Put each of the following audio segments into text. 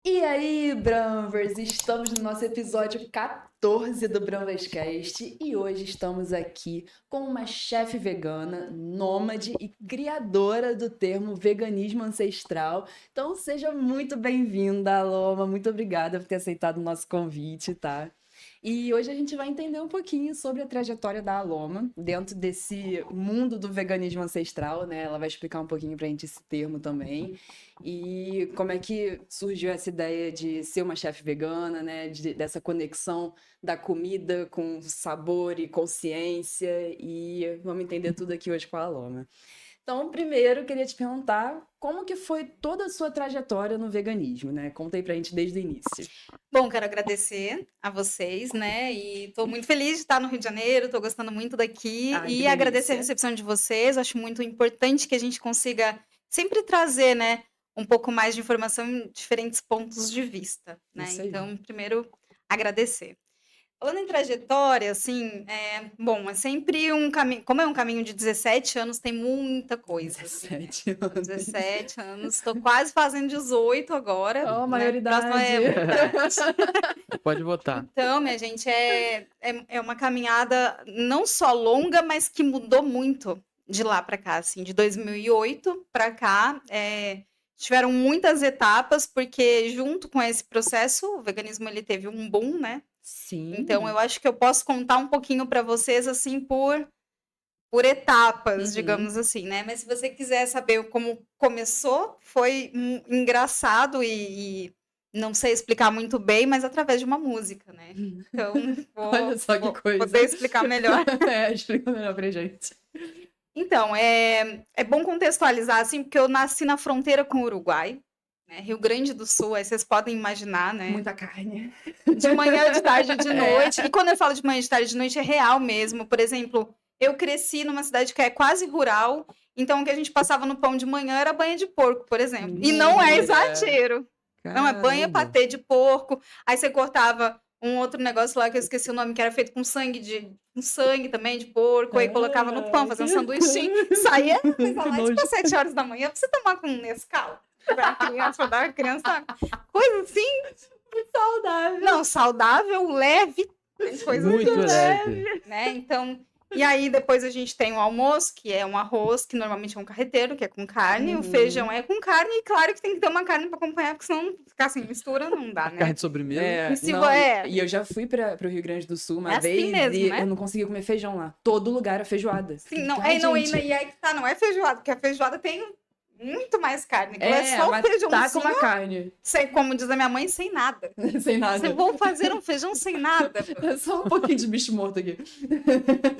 E aí, Bramvers, estamos no nosso episódio 14 do Bramverscast e hoje estamos aqui com uma chefe vegana, nômade e criadora do termo veganismo ancestral. Então seja muito bem-vinda, Aloma, muito obrigada por ter aceitado o nosso convite, tá? E hoje a gente vai entender um pouquinho sobre a trajetória da Aloma dentro desse mundo do veganismo ancestral, né? Ela vai explicar um pouquinho pra gente esse termo também. E como é que surgiu essa ideia de ser uma chefe vegana, né? Dessa conexão da comida com sabor e consciência. E vamos entender tudo aqui hoje com a Aloma. Então, primeiro, eu queria te perguntar como que foi toda a sua trajetória no veganismo, né? Conta aí pra gente desde o início. Bom, quero agradecer a vocês, né? E estou muito feliz de estar no Rio de Janeiro, estou gostando muito daqui Ai, que e agradecer a delícia. recepção de vocês. Acho muito importante que a gente consiga sempre trazer, né, um pouco mais de informação em diferentes pontos de vista, né? Isso aí. Então, primeiro, agradecer. Falando em trajetória, assim, bom, é sempre um caminho. Como é um caminho de 17 anos, tem muita coisa, assim, né? 17 São anos. 17 anos, estou quase fazendo 18 agora, Oh, né? Próxima maioridade. é maioridade. Pode votar. Então, minha gente, é uma caminhada não só longa, mas que mudou muito de lá para cá, assim, de 2008 para cá. Tiveram muitas etapas, porque junto com esse processo, o veganismo ele teve um boom, né? Então, Sim. eu acho que eu posso contar um pouquinho para vocês, assim, por etapas, Uhum. digamos assim, né? Mas se você quiser saber como começou, foi engraçado e não sei explicar muito bem, mas através de uma música, né? Então, Olha vou, só que vou coisa. poder explicar melhor. Explica melhor pra gente. Então, é bom contextualizar, assim, porque eu nasci na fronteira com o Uruguai, né? Rio Grande do Sul, aí vocês podem imaginar, né? Muita carne. De manhã, de tarde, de É. noite. E quando eu falo de manhã, de tarde, de noite, é real mesmo. Por exemplo, eu cresci numa cidade que é quase rural, então o que a gente passava no pão de manhã era banha de porco, por exemplo. E não é Mentira. exagero. Não, é banha Caramba. patê de porco. Aí você cortava um outro negócio lá que eu esqueci o nome, que era feito com sangue também de porco, aí colocava no pão, fazendo um sanduichinho, saía, coisa Que lá, tipo, nojo. às 7 horas da manhã, pra você tomar com um Nescau. Pra dar a criança, coisa assim. Saudável. Não, saudável, leve, tem coisa Muito assim, leve. né? Então, e aí depois a gente tem o almoço, que é um arroz, que normalmente é um carreteiro, que é com carne, o feijão é com carne, e claro que tem que ter uma carne para acompanhar, porque senão ficar assim, mistura, não dá, Carne né? de sobremesa. E É, se não, é, e eu já fui para o Rio Grande do Sul é uma assim vez mesmo, e eu né? não conseguia comer feijão lá. Todo lugar era feijoada. Sim, Fiquei, não, ai, não, gente, e aí que tá, não é feijoada, porque a feijoada tem muito mais carne, aquilo é é, só o mas tá com feijãozinho, uma carne, sem, como diz a minha mãe, sem nada. sem Vocês nada. vão fazer um feijão sem nada. É só um pouquinho de bicho morto aqui.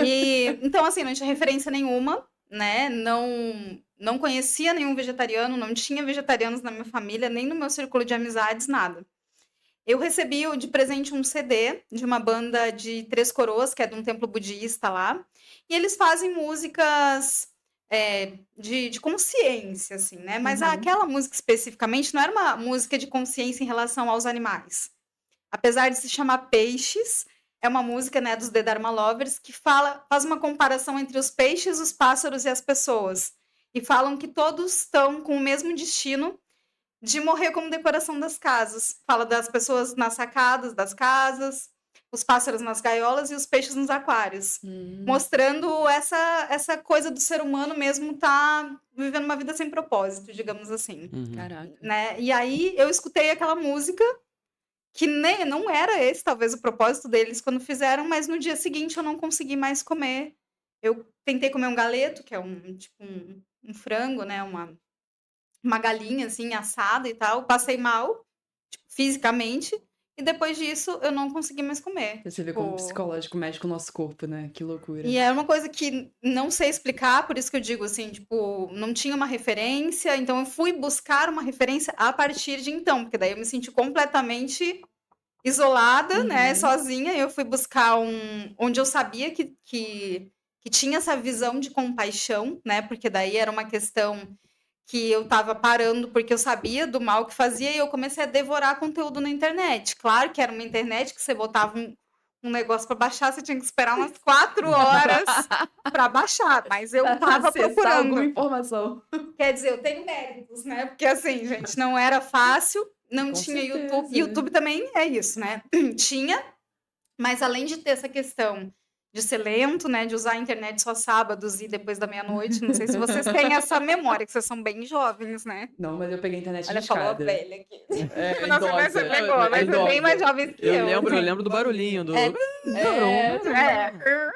E então, assim, não tinha referência nenhuma, né? Não conhecia nenhum vegetariano, não tinha vegetarianos na minha família, nem no meu círculo de amizades, nada. Eu recebi de presente um CD de uma banda de Três Coroas, que é de um templo budista lá, e eles fazem músicas de consciência, assim, né? Mas Uhum. aquela música especificamente não era uma música de consciência em relação aos animais. Apesar de se chamar Peixes, é uma música, né, dos The Dharma Lovers que faz uma comparação entre os peixes, os pássaros e as pessoas. E falam que todos estão com o mesmo destino de morrer como decoração das casas. Fala das pessoas nas sacadas das casas, os pássaros nas gaiolas e os peixes nos aquários. Mostrando essa coisa do ser humano mesmo tá vivendo uma vida sem propósito, digamos assim. Caraca. Né? E aí eu escutei aquela música que nem, não era esse talvez o propósito deles quando fizeram, mas no dia seguinte eu não consegui mais comer. Eu tentei comer um galeto, que é um frango, né? Uma galinha assim, assada e tal. Passei mal, tipo, fisicamente, e depois disso eu não consegui mais comer. Você vê como o psicológico mexe com o nosso corpo, né? Que loucura. E é uma coisa que não sei explicar, por isso que eu digo assim, tipo, não tinha uma referência, então eu fui buscar uma referência a partir de então, porque daí eu me senti completamente isolada, né, sozinha. Eu fui buscar onde eu sabia que tinha essa visão de compaixão, né, porque daí era uma questão que eu estava parando porque eu sabia do mal que fazia e eu comecei a devorar conteúdo na internet. Claro que era uma internet que você botava um negócio para baixar, você tinha que esperar umas 4 horas para baixar, mas eu estava Acessar alguma procurando. informação. Quer dizer, eu tenho méritos, né? Porque assim, gente, não era fácil. Não Com tinha certeza. YouTube. YouTube também é isso, né? Tinha, mas além de ter essa questão de ser lento, né? De usar a internet só sábados e depois da meia-noite. Não sei se vocês têm essa memória, que vocês são bem jovens, né? Não, mas eu peguei a internet Olha, de falou a escada. velha aqui. É, Nossa, mas idosa. você pegou, mas você é Idosa. bem mais jovem que Eu lembro assim. do barulhinho do. É, É,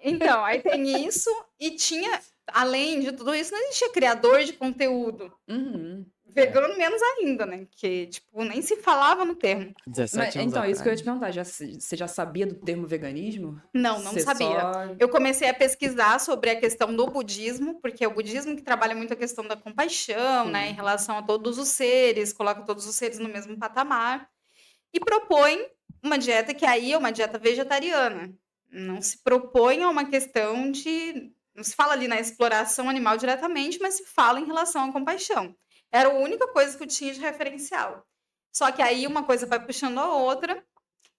Então, aí tem isso e tinha, além de tudo isso, não existia criador de conteúdo. Uhum. Vegano menos ainda, né? Que, tipo, nem se falava no termo. 17 Mas, anos então, isso que eu ia atrás. te perguntar. Você já sabia do termo veganismo? Não Você sabia. só- Eu comecei a pesquisar sobre a questão do budismo, porque é o budismo que trabalha muito a questão da compaixão, Sim. né? Em relação a todos os seres, coloca todos os seres no mesmo patamar. E propõe uma dieta que aí é uma dieta vegetariana. Não se propõe a uma questão de... Não se fala ali na exploração animal diretamente, mas se fala em relação à compaixão. Era a única coisa que eu tinha de referencial. Só que aí uma coisa vai puxando a outra,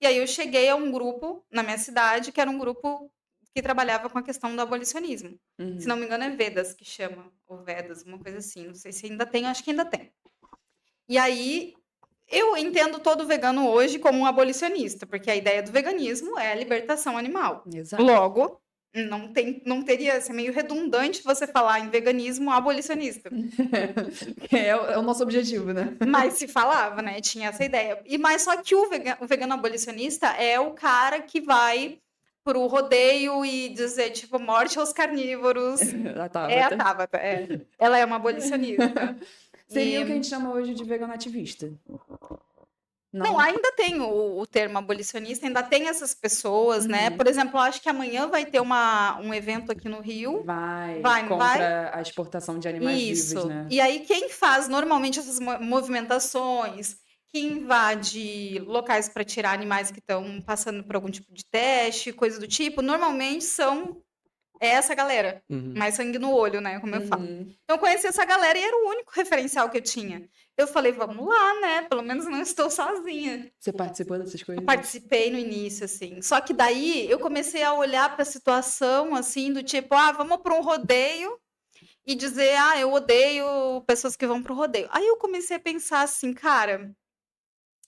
e aí eu cheguei a um grupo na minha cidade, que era um grupo que trabalhava com a questão do abolicionismo. Uhum. Se não me engano é Vedas que chama, ou Vedas, uma coisa assim. Não sei se ainda tem, acho que ainda tem. E aí eu entendo todo vegano hoje como um abolicionista, porque a ideia do veganismo é a libertação animal. Exato. Logo, não teria, ser meio redundante você falar em veganismo abolicionista. É o nosso objetivo, né? Mas se falava, né? Tinha essa ideia. Mas só que o vegano abolicionista é o cara que vai pro rodeio e dizer, tipo, morte aos carnívoros. A Tabata. É a Tabata, é. Ela é uma abolicionista. Seria E- o que a gente chama hoje de vegano ativista. Não, ainda tem o termo abolicionista, ainda tem essas pessoas, né? Uhum. Por exemplo, eu acho que amanhã vai ter um evento aqui no Rio. Vai, Vai, não contra a exportação de animais Isso. vivos, né? E aí, quem faz normalmente essas movimentações, que invade locais para tirar animais que estão passando por algum tipo de teste, coisa do tipo, normalmente é essa galera. Uhum. Mais sangue no olho, né? Como eu falo. Uhum. Então, eu conheci essa galera e era o único referencial que eu tinha. Eu falei, vamos lá, né? Pelo menos não estou sozinha. Você participou dessas coisas? Participei no início, assim. Só que daí eu comecei a olhar para a situação, assim, do tipo, vamos para um rodeio e dizer, eu odeio pessoas que vão para o rodeio. Aí eu comecei a pensar assim, cara,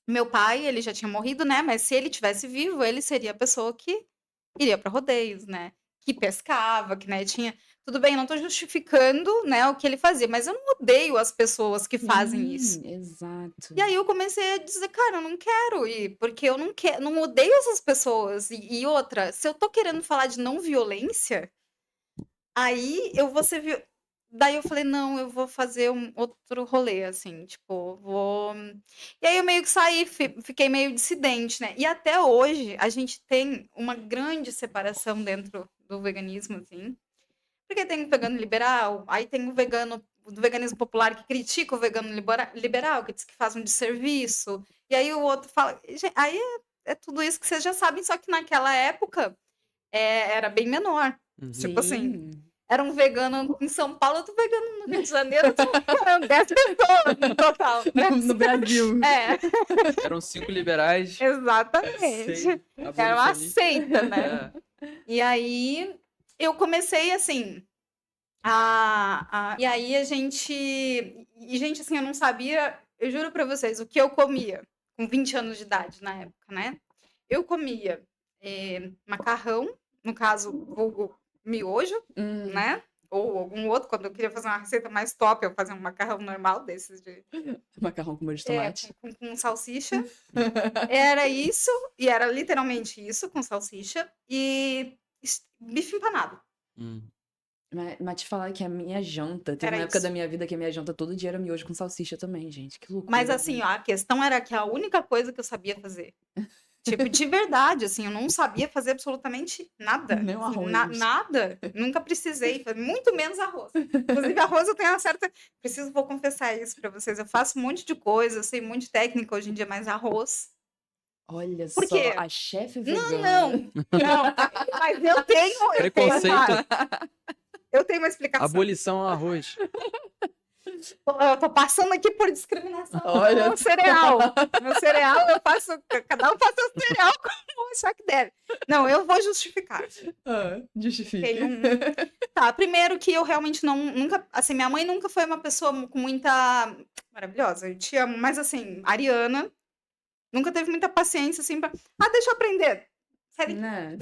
meu pai, ele já tinha morrido, né? Mas se ele tivesse vivo, ele seria a pessoa que iria para rodeios, né? Que pescava, que, né, tinha... Tudo bem, eu não estou justificando, né, o que ele fazia, mas eu não odeio as pessoas que fazem isso. Exato. E aí eu comecei a dizer, cara, eu não quero ir, porque eu não odeio essas pessoas. E outra, se eu tô querendo falar de não violência, aí eu vou ser... Daí eu falei, não, eu vou fazer um outro rolê, assim, tipo, vou... E aí eu meio que saí, fiquei meio dissidente, né? E até hoje a gente tem uma grande separação dentro do veganismo, assim. Porque tem o vegano liberal, aí tem o vegano do veganismo popular que critica o vegano liberal, que diz que faz um desserviço. E aí o outro fala... Aí é tudo isso que vocês já sabem, só que naquela época era bem menor. Uhum. Tipo assim, era um vegano em São Paulo, outro vegano no Rio de Janeiro, eram 10 pessoas no total. Né? No Brasil. Eram 5 liberais. Exatamente. 6 Era uma abolicionistas. seita, né? E aí eu comecei assim. E aí a gente. E, gente, assim, eu não sabia, eu juro pra vocês, o que eu comia com 20 anos de idade na época, né? Eu comia macarrão, no caso, vulgo miojo, né? Ou algum outro, quando eu queria fazer uma receita mais top, eu fazia um macarrão normal desses de Macarrão com molho de tomate. com salsicha. Era isso, e era literalmente isso, com salsicha, e bife empanado. Mas te falar que a minha janta, teve Era uma época isso. da minha vida que a minha janta todo dia era miojo com salsicha também, gente. Que loucura. Mas assim, ó, a questão era que a única coisa que eu sabia fazer, tipo, de verdade, assim, eu não sabia fazer absolutamente nada. Nem o Assim, arroz. nada. Nunca precisei, muito menos arroz. Inclusive, arroz eu tenho uma certa... vou confessar isso pra vocês. Eu faço um monte de coisa, eu sei um monte de técnica hoje em dia, mas arroz... Olha Por só, quê? a chefe Não, vegana. não. Mas eu tenho... Preconceito. Eu tenho uma explicação. Abolição ao arroz. Eu tô passando aqui por discriminação. Olha Meu cereal. Meu cereal, eu faço... Cada um faz seu cereal como achar que deve. Não, eu vou justificar. Justifique. Tem um- Tá, primeiro que eu realmente nunca, assim, minha mãe nunca foi uma pessoa com muita, maravilhosa, eu te amo, mas assim, ariana, nunca teve muita paciência, assim, deixa eu aprender. Sério, Né?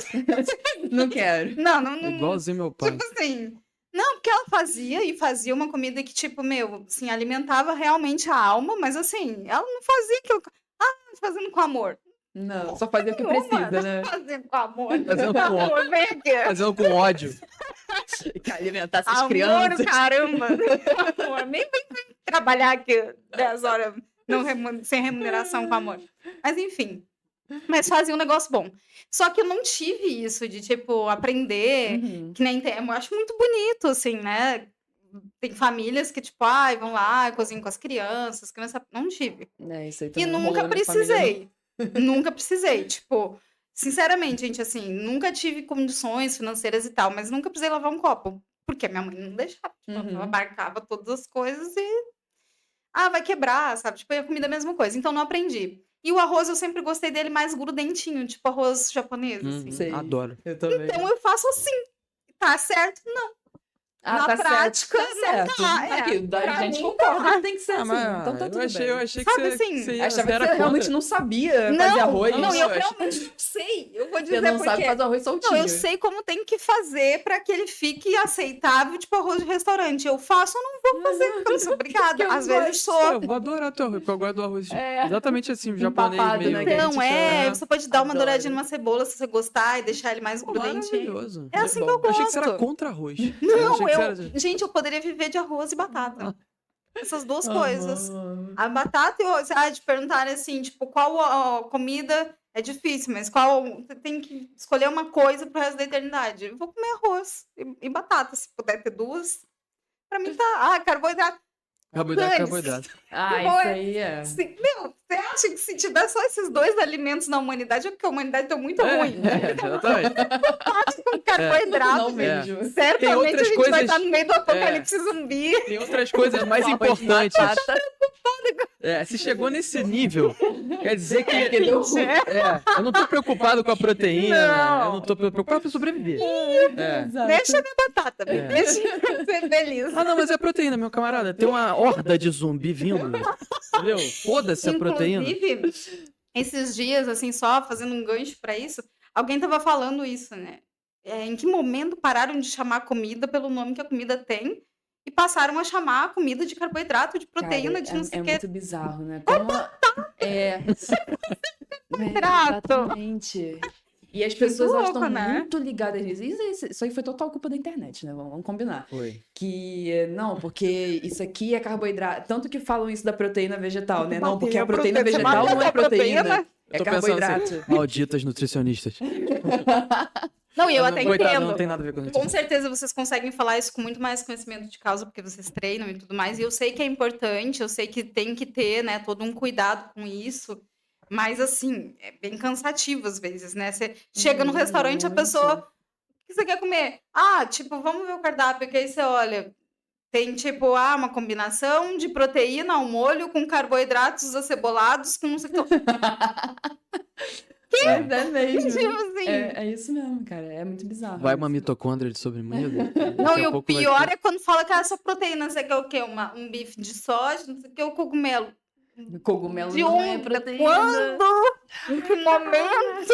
Não quero. não, Igualzinho meu pai. tipo assim, não, porque ela fazia uma comida que, tipo, meu, assim, alimentava realmente a alma, mas assim, ela não fazia aquilo, fazendo com amor. Não, só fazer o que Nenhuma, precisa, né? Fazendo com amor. Fazendo com ódio. Amor, vem aqui. Fazendo com ódio. Que alimentar essas Amor, crianças. caramba. Amor, nem vem trabalhar aqui 10 horas sem remuneração com amor. Mas enfim. Mas fazia um negócio bom. Só que eu não tive isso de, tipo, aprender, Uhum. que nem tem. Eu acho muito bonito, assim, né? Tem famílias que, tipo, vão lá, cozinham com as crianças. Não tive. Isso aí E também não rolou nunca na minha família, precisei. Nunca precisei. Tipo, sinceramente, gente, assim, nunca tive condições financeiras e tal, mas nunca precisei lavar um copo. Porque a minha mãe não deixava. Tipo, Uhum. ela abarcava todas as coisas e. Vai quebrar, sabe? Tipo, e a comida é a mesma coisa. Então, não aprendi. E o arroz, eu sempre gostei dele mais grudentinho, tipo arroz japonês, assim. Sei. Adoro. Eu também. Então, eu faço assim. Tá certo? Não. na tá prática, certo, tá certo. não tá, Aqui, a pra gente mim, concorda que tem que ser assim. mas Então tá tudo eu bem. achei Sabe que assim, você Achava que era você realmente contra. não sabia fazer arroz. Não, eu eu achei- realmente não sei. Eu vou Você dizer não porque... sabe fazer arroz soltinho. Não, eu sei como tem que fazer pra que ele fique aceitável, tipo arroz de restaurante. Eu faço ou não vou fazer, porque eu não sou obrigada. Eu Às vezes gosto. sou. Eu vou adorar teu arroz, porque eu gosto do arroz É. exatamente assim, o japonês Empapado, meio... né, que a Então, gente chama. você pode dar uma Adoro. douradinha numa cebola se você gostar e deixar ele mais Pô, grudentinho. maravilhoso. É assim bom. que eu Eu achei que você era gosto. contra arroz. Eu Não, achei que você era... gente, eu poderia viver de arroz e batata. Essas duas coisas. Aham. A batata e o arroz, de perguntarem assim, tipo, qual a comida é difícil, mas qual você tem que escolher uma coisa pro resto da eternidade. Eu vou comer arroz e batata, se puder ter duas. Pra mim tá, carboidrato. Carboidrato, Dane-se. carboidrato. Isso aí é. Meu, você acha que se tiver só esses dois alimentos na humanidade, é porque a humanidade tá muito ruim. Exatamente. Com carboidrato, Não gente. vejo. Tem Certamente outras a gente vai coisas- estar no meio do apocalipse zumbi. Tem outras coisas mais Arroz, importantes. batata. Se chegou nesse nível, quer dizer que... Que deu eu não tô preocupado com a proteína, Não. eu não tô preocupado pra sobreviver. Exato. Deixa a minha batata, deixa eu ser feliz. Ah, não, mas é proteína, meu camarada. Tem uma horda de zumbi vindo. Entendeu? Foda-se a proteína. Inclusive, esses dias, assim, só fazendo um gancho pra isso, alguém tava falando isso, né? Em que momento pararam de chamar a comida pelo nome que a comida tem e passaram a chamar a comida de carboidrato, de proteína, Cara, de não sei é o quê. muito bizarro, né? Como... É. Carboidrato. Exatamente. E as pessoas elas louco, estão né? muito ligadas nisso. Isso aí foi total culpa da internet, né? Vamos combinar. Foi. Que, não, porque isso aqui é carboidrato. Tanto que falam isso da proteína vegetal, né? Não, Bateu porque a a proteína proteína. vegetal Você não é matou a proteína? proteína. É Tô pensando carboidrato. assim, malditas nutricionistas. Não, e eu até Coitado, entendo. não tem nada a ver com Com nutrição. certeza vocês conseguem falar isso com muito mais conhecimento de causa, porque vocês treinam e tudo mais. E eu sei que é importante, eu sei que tem que ter, né, todo um cuidado com isso. Mas, assim, é bem cansativo às vezes, né? Você chega no restaurante, a Muito. pessoa... O que você quer comer? Tipo, vamos ver o cardápio, que aí você olha... Tem, tipo, uma combinação de proteína ao molho com carboidratos acebolados com não sei o que. Mas é mesmo. Tipo assim... É isso mesmo, cara. É muito bizarro. Vai isso. uma mitocôndria de sobremesa. Não, Daqui e a o pouco vai pior ter- é quando fala que essa proteína, você quer o quê? Um bife de soja, não sei o que, o cogumelo. Cogumelo De não é onde? proteína. Quando? Em que momento?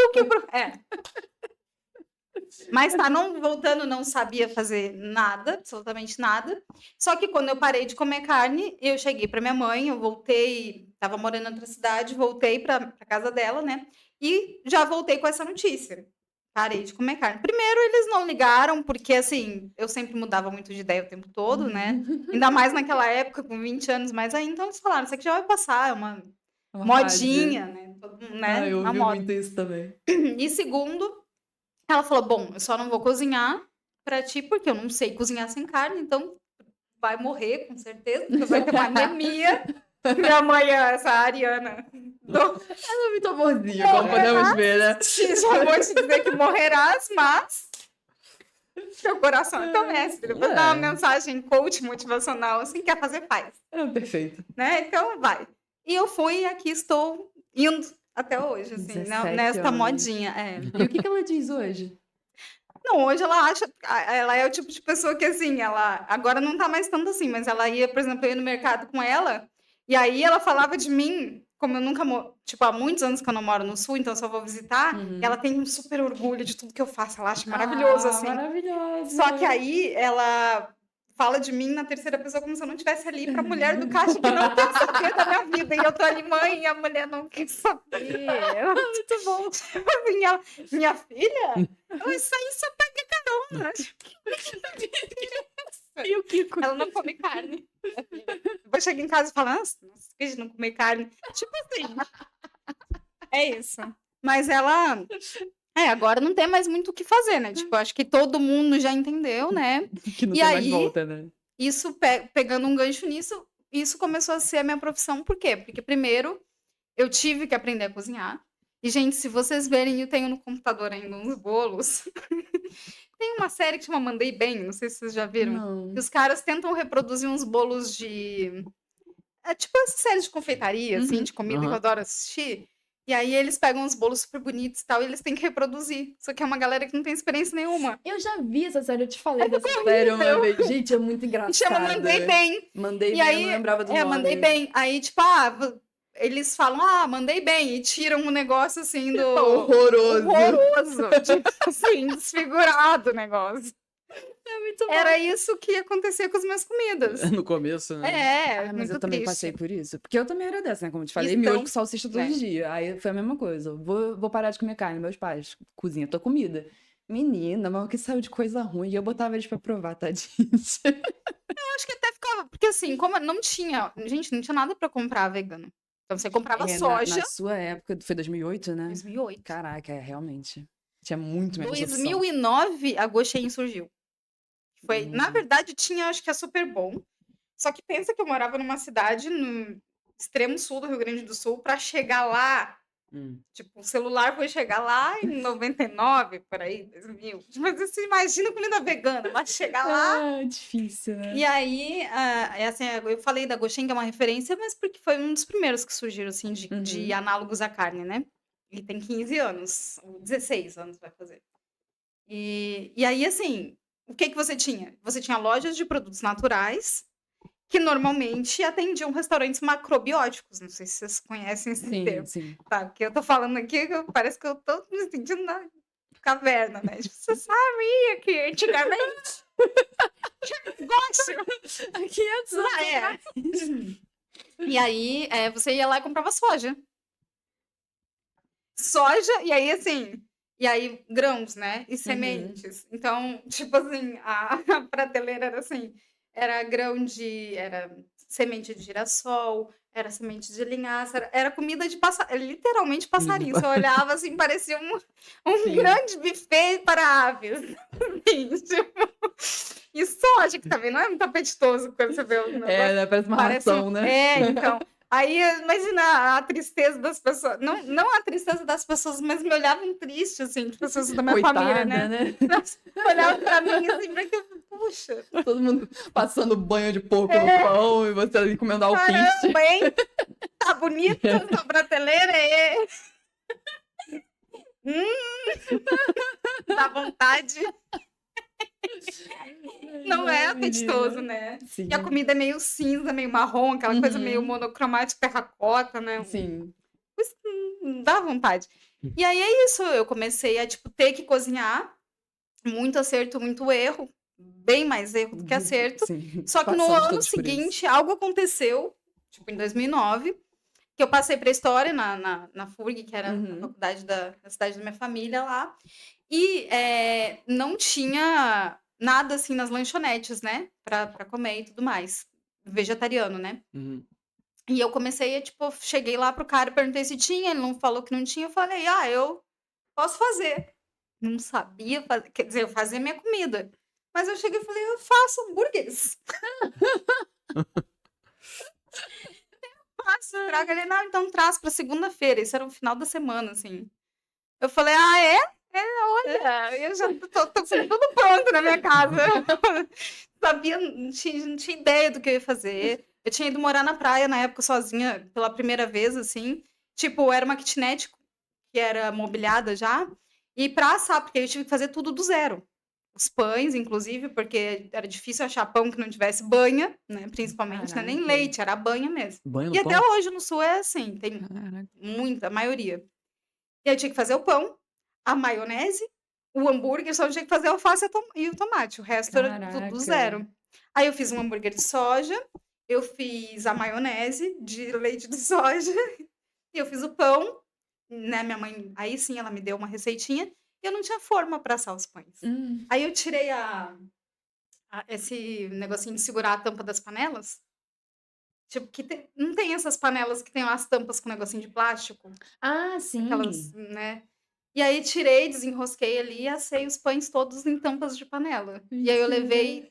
Mas tá, não voltando, não sabia fazer nada, absolutamente nada. Só que quando eu parei de comer carne, eu cheguei pra minha mãe, eu voltei, tava morando em outra cidade, voltei pra casa dela, né? E já voltei com essa notícia. Parei de comer carne. Primeiro, eles não ligaram, porque assim, eu sempre mudava muito de ideia o tempo todo, né? Ainda mais naquela época, com 20 anos mais aí. Então eles falaram, isso aqui já vai passar, é uma modinha, né? Todo mundo, né? Eu Uma ouvi moda. muito isso também. E segundo, ela falou, bom, eu só não vou cozinhar pra ti, porque eu não sei cozinhar sem carne, então vai morrer, com certeza, porque vai ter uma anemia. Minha mãe, essa Ariana, É muito amorzinho, como podemos ver, né? já vou te dizer que morrerás, mas seu coração é teu mestre. Eu vou dar uma mensagem coach motivacional, assim, quer fazer, faz. Perfeito. Né? Então, vai. E eu fui e aqui estou indo Até hoje, assim, 17 nesta anos. modinha. É. E o que ela diz hoje? Não, hoje ela acha. Ela é o tipo de pessoa que, assim, ela. Agora não tá mais tanto assim, mas ela ia, por exemplo, eu ia no mercado com ela, e aí ela falava de mim, como eu nunca. Tipo, há muitos anos que eu não moro no Sul, então eu só vou visitar, Uhum. ela tem um super orgulho de tudo que eu faço. Ela acha maravilhoso, assim. Maravilhoso. Só que aí ela fala de mim na terceira pessoa como se eu não estivesse ali pra mulher do caixa que não quer saber da minha vida. E eu tô ali, mãe, e a mulher não quer saber. Muito bom. Minha filha? Isso aí só pega carona. E o Kiko? Ela não come carne. Vou chegar em casa e falar, nossa, que a gente não comer carne. Tipo assim. É isso. Mas ela... agora não tem mais muito o que fazer, né? Tipo, acho que todo mundo já entendeu, né? Que não E tem mais aí, volta, né? isso, pegando um gancho nisso, isso começou a ser a minha profissão. Por quê? Porque primeiro, eu tive que aprender a cozinhar. E, gente, se vocês verem, eu tenho no computador ainda uns bolos. Tem uma série que chama Mandei Bem, não sei se vocês já viram. Não. Que os caras tentam reproduzir uns bolos de... É tipo essa série de confeitaria, assim, Uhum. de comida que eu Aham. adoro assistir. E aí eles pegam uns bolos super bonitos e tal, e eles têm que reproduzir. Só que é uma galera que não tem experiência nenhuma. Eu já vi essa série, eu te falei dessa série uma vez. Gente, é muito E engraçada. chama Mandei Bem. Mandei E bem, aí, eu não lembrava do nome. mandei bem. Aí, tipo, eles falam, mandei bem, e tiram um negócio assim do. Horroroso. Horroroso. Tipo assim, desfigurado o negócio. É muito bom. Era isso que acontecia com as minhas comidas. No começo, né? Mas muito eu também triste. passei por isso. Porque eu também era dessa, né? Como eu te falei, Então, miojo com salsicha todos né? os dias. Aí foi a mesma coisa. Vou parar de comer carne. Meus pais, cozinha tua comida. Menina, mas o que saiu de coisa ruim? E eu botava eles pra provar, tadinhos. Acho que até ficava. Porque assim, como não tinha. Gente, não tinha nada pra comprar vegano. Então você comprava soja. Na sua época, foi 2008, né? 2008. Caraca, realmente. Tinha muito menos opção. 2009, a Goshen surgiu. Foi, na verdade, tinha, acho que a Super Bom. Só que pensa que eu morava numa cidade no extremo sul do Rio Grande do Sul para chegar lá. Tipo, o celular foi chegar lá em 99, por aí, 2000. Mas você imagina comida vegana, mas chegar lá. Ah, difícil, né? E aí, assim, eu falei da Goshen, que é uma referência, mas porque foi um dos primeiros que surgiram, assim, de análogos à carne, né? Ele tem 15 anos, 16 anos vai fazer. E aí, assim, o que você tinha? Você tinha lojas de produtos naturais que normalmente atendiam restaurantes macrobióticos. Não sei se vocês conhecem esse termo. Sim. Tá, porque eu tô falando aqui, parece que eu tô me sentindo na caverna, né? Tipo, você sabia que antigamente... Gosto! Aqui é E aí, você ia lá e comprava soja. Soja, e aí, assim... E aí, grãos, né? E sementes. Então, tipo assim, a prateleira era assim... Era semente de girassol, era semente de linhaça, era comida de literalmente passarinho. Você olhava assim, parecia um grande buffet para aves. Tipo, e soja, que também não é muito apetitoso quando você vê o negócio. Parece uma ração, né? Então. Aí, imagina a tristeza das pessoas. Não a tristeza das pessoas, mas me olhavam triste, assim, de pessoas da minha família, né? Olhavam pra mim, assim, porque, puxa. Todo mundo passando banho de porco no pão e você ali comendo alpiste. Caramba, hein? Tá bonita essa prateleira, dá vontade. Não é apetitoso, né? Sim. E a comida é meio cinza, meio marrom, aquela coisa meio monocromática, terracota, né? Sim. Isso dá vontade. E aí é isso, eu comecei a, tipo, ter que cozinhar. Muito acerto, muito erro. Bem mais erro do que acerto. Sim. Só que no ano seguinte, algo aconteceu, tipo, em 2009, que eu passei para História na FURG, que era a faculdade da cidade da minha família lá. E não tinha nada, assim, nas lanchonetes, né? Pra comer e tudo mais. Vegetariano, né? E eu comecei a, tipo, cheguei lá pro cara e perguntei se tinha, ele não falou que não tinha, eu falei, eu posso fazer. Não sabia fazer, quer dizer, eu fazia minha comida. Mas eu cheguei e falei, eu faço hambúrgueres. Traga ele, não, então traz pra segunda-feira, isso era o final da semana, assim. Eu falei, olha, eu já tô com tudo pronto na minha casa. Sabia, não tinha ideia do que eu ia fazer. Eu tinha ido morar na praia na época sozinha, pela primeira vez, assim. Tipo, era uma kitnet que era mobiliada já, e pra assar, porque eu tive que fazer tudo do zero. Os pães, inclusive, porque era difícil achar pão que não tivesse banha, né? Principalmente, não é nem Caraca. leite, era a banha mesmo. Banho E no até pão? hoje no sul é assim, tem Caraca. muita, a maioria. E aí eu tinha que fazer o pão, a maionese, o hambúrguer, só tinha que fazer a alface e o tomate, o resto era tudo do Caraca. zero. Aí eu fiz um hambúrguer de soja, eu fiz a maionese de leite de soja, e eu fiz o pão, né? Minha mãe, aí sim, ela me deu uma receitinha, e eu não tinha forma para assar os pães. Aí eu tirei esse negocinho de segurar a tampa das panelas. Tipo, não tem essas panelas que tem lá as tampas com negocinho de plástico? Ah, sim. Aquelas, né? E aí tirei, desenrosquei ali e assei os pães todos em tampas de panela. E aí eu levei,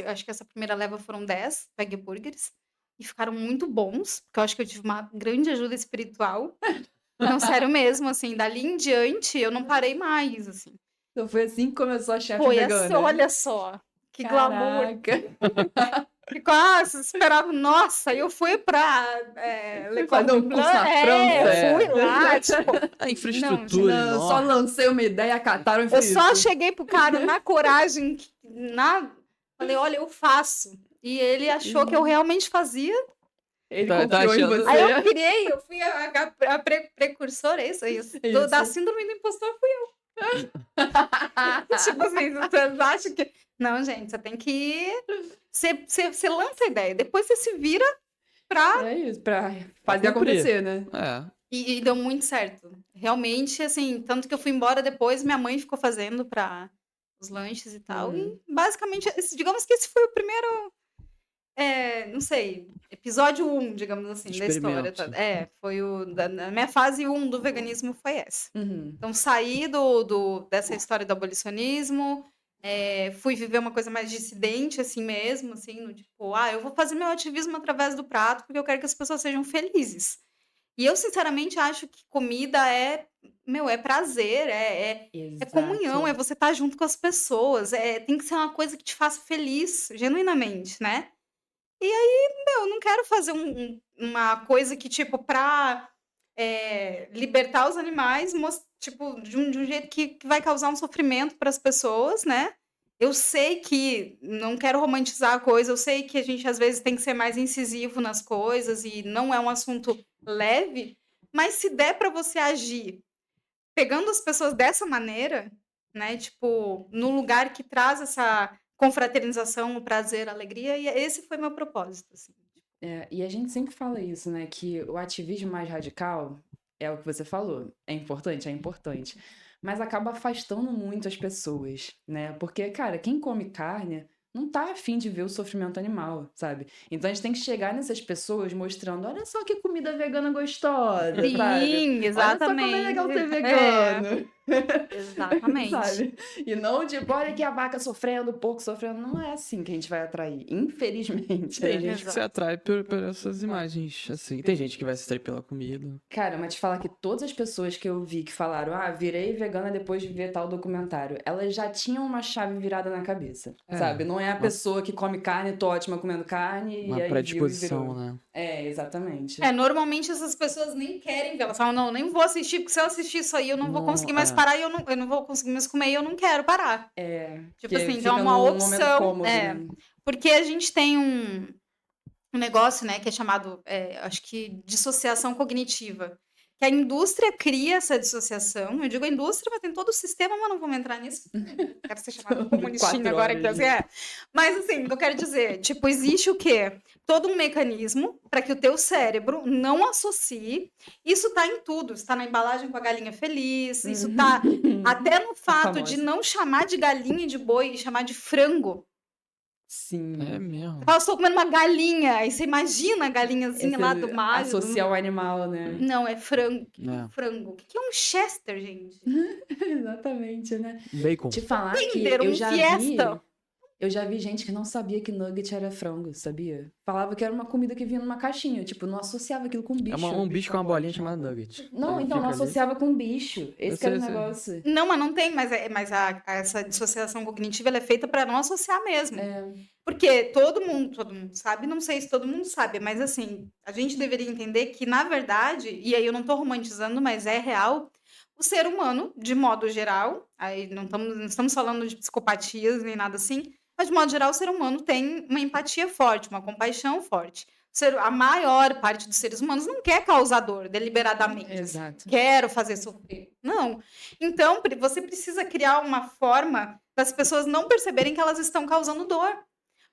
acho que essa primeira leva foram 10 veg burgers. E ficaram muito bons, porque eu acho que eu tive uma grande ajuda espiritual. Não, sério mesmo, assim, dali em diante eu não parei mais, assim. Então foi assim que começou a chefe Foi vegana. assim, olha só, que glamour. Caraca. Ficou, esperava, nossa, eu fui pra Le Fazer um Cordon curso na Bleu, França. fui lá, tipo, A infraestrutura Não, só enorme. lancei uma ideia e acataram e eu foi só isso. cheguei pro cara na coragem, falei, olha, eu faço. E ele achou que eu realmente fazia. Ele Tá confiou em achando? você. Aí eu criei, eu fui a precursora, isso. Da síndrome do impostor fui eu. Tipo assim, vocês acham que... Não, gente, você tem que... Você lança a ideia, depois você se vira pra... É isso, pra fazer cumprir. acontecer, né? É. E deu muito certo. Realmente, assim, tanto que eu fui embora depois, minha mãe ficou fazendo para os lanches e tal. E basicamente, digamos que esse foi o primeiro, não sei, episódio 1, digamos assim, da história. Experimento. Foi na minha fase 1 do veganismo foi essa. Então, saí dessa história do abolicionismo, fui viver uma coisa mais dissidente, assim mesmo, assim, no tipo, eu vou fazer meu ativismo através do prato, porque eu quero que as pessoas sejam felizes. E eu, sinceramente, acho que comida é prazer, é comunhão, é você estar junto com as pessoas, tem que ser uma coisa que te faça feliz, genuinamente, né? E aí, eu não quero fazer uma coisa que, tipo, pra libertar os animais, tipo, de um jeito que vai causar um sofrimento para as pessoas, né? Eu sei que não quero romantizar a coisa, eu sei que a gente às vezes tem que ser mais incisivo nas coisas e não é um assunto leve, mas se der para você agir pegando as pessoas dessa maneira, né, tipo, no lugar que traz essa confraternização, o prazer, a alegria, e esse foi meu propósito, assim. E a gente sempre fala isso, né? Que o ativismo mais radical é o que você falou. É importante. Mas acaba afastando muito as pessoas, né? Porque, cara, quem come carne não tá afim de ver o sofrimento animal, sabe? Então a gente tem que chegar nessas pessoas mostrando, olha só que comida vegana gostosa, sabe? Sim, exatamente. Olha só como é legal ser vegano. Exatamente. Sabe? E não tipo, olha que a vaca sofrendo, o porco sofrendo. Não é assim que a gente vai atrair, infelizmente. Tem né? gente que se atrai por essas imagens, assim. Tem gente que vai se atrair pela comida. Cara, mas te falar que todas as pessoas que eu vi que falaram, virei vegana depois de ver tal documentário, elas já tinham uma chave virada na cabeça, sabe? Não é a pessoa que come carne, tô ótima comendo carne Uma e aí predisposição, virou. né? Exatamente. Normalmente essas pessoas nem querem ver, elas falam, não, nem vou assistir, porque se eu assistir isso aí eu não vou conseguir mais parar e eu não vou conseguir mais comer e eu não quero parar. Tipo assim, então é uma opção. Cômodo, né? Porque a gente tem um negócio, né, que é chamado, acho que, dissociação cognitiva. Que a indústria cria essa dissociação. Eu digo a indústria, mas tem todo o sistema, mas não vamos entrar nisso. Quero ser chamada de comunistinha agora. Mas, assim, eu quero dizer, tipo, existe o quê? Todo um mecanismo para que o teu cérebro não associe. Isso tá em tudo. Isso tá na embalagem com a galinha feliz. Isso tá até no fato de não chamar de galinha e de boi e chamar de frango. Sim. É mesmo. Eu estou comendo uma galinha, aí você imagina a galinhazinha lá do mar. Associar o animal, né? Não, é frango. Frango. O que é um Chester, gente? Exatamente, né? Bacon. Te falar que Vender eu um já Fiesta. Eu já vi gente que não sabia que nugget era frango, sabia? Falava que era uma comida que vinha numa caixinha. Tipo, não associava aquilo com É bicho. um bicho com uma bolinha chamada nugget. Não, Ele então não fica ali. associava com bicho. Esse que era o Eu sei. negócio. Não, mas não tem, mas essa dissociação cognitiva ela é feita para não associar mesmo. Porque todo mundo sabe, não sei se todo mundo sabe, mas assim, a gente deveria entender que, na verdade, e aí eu não tô romantizando, mas é real, o ser humano, de modo geral, aí não estamos falando de psicopatias nem nada assim, mas de modo geral o ser humano tem uma empatia forte, uma compaixão forte. A maior parte dos seres humanos não quer causar dor deliberadamente. Exato. Quero fazer sofrer. Não. Então, você precisa criar uma forma das pessoas não perceberem que elas estão causando dor.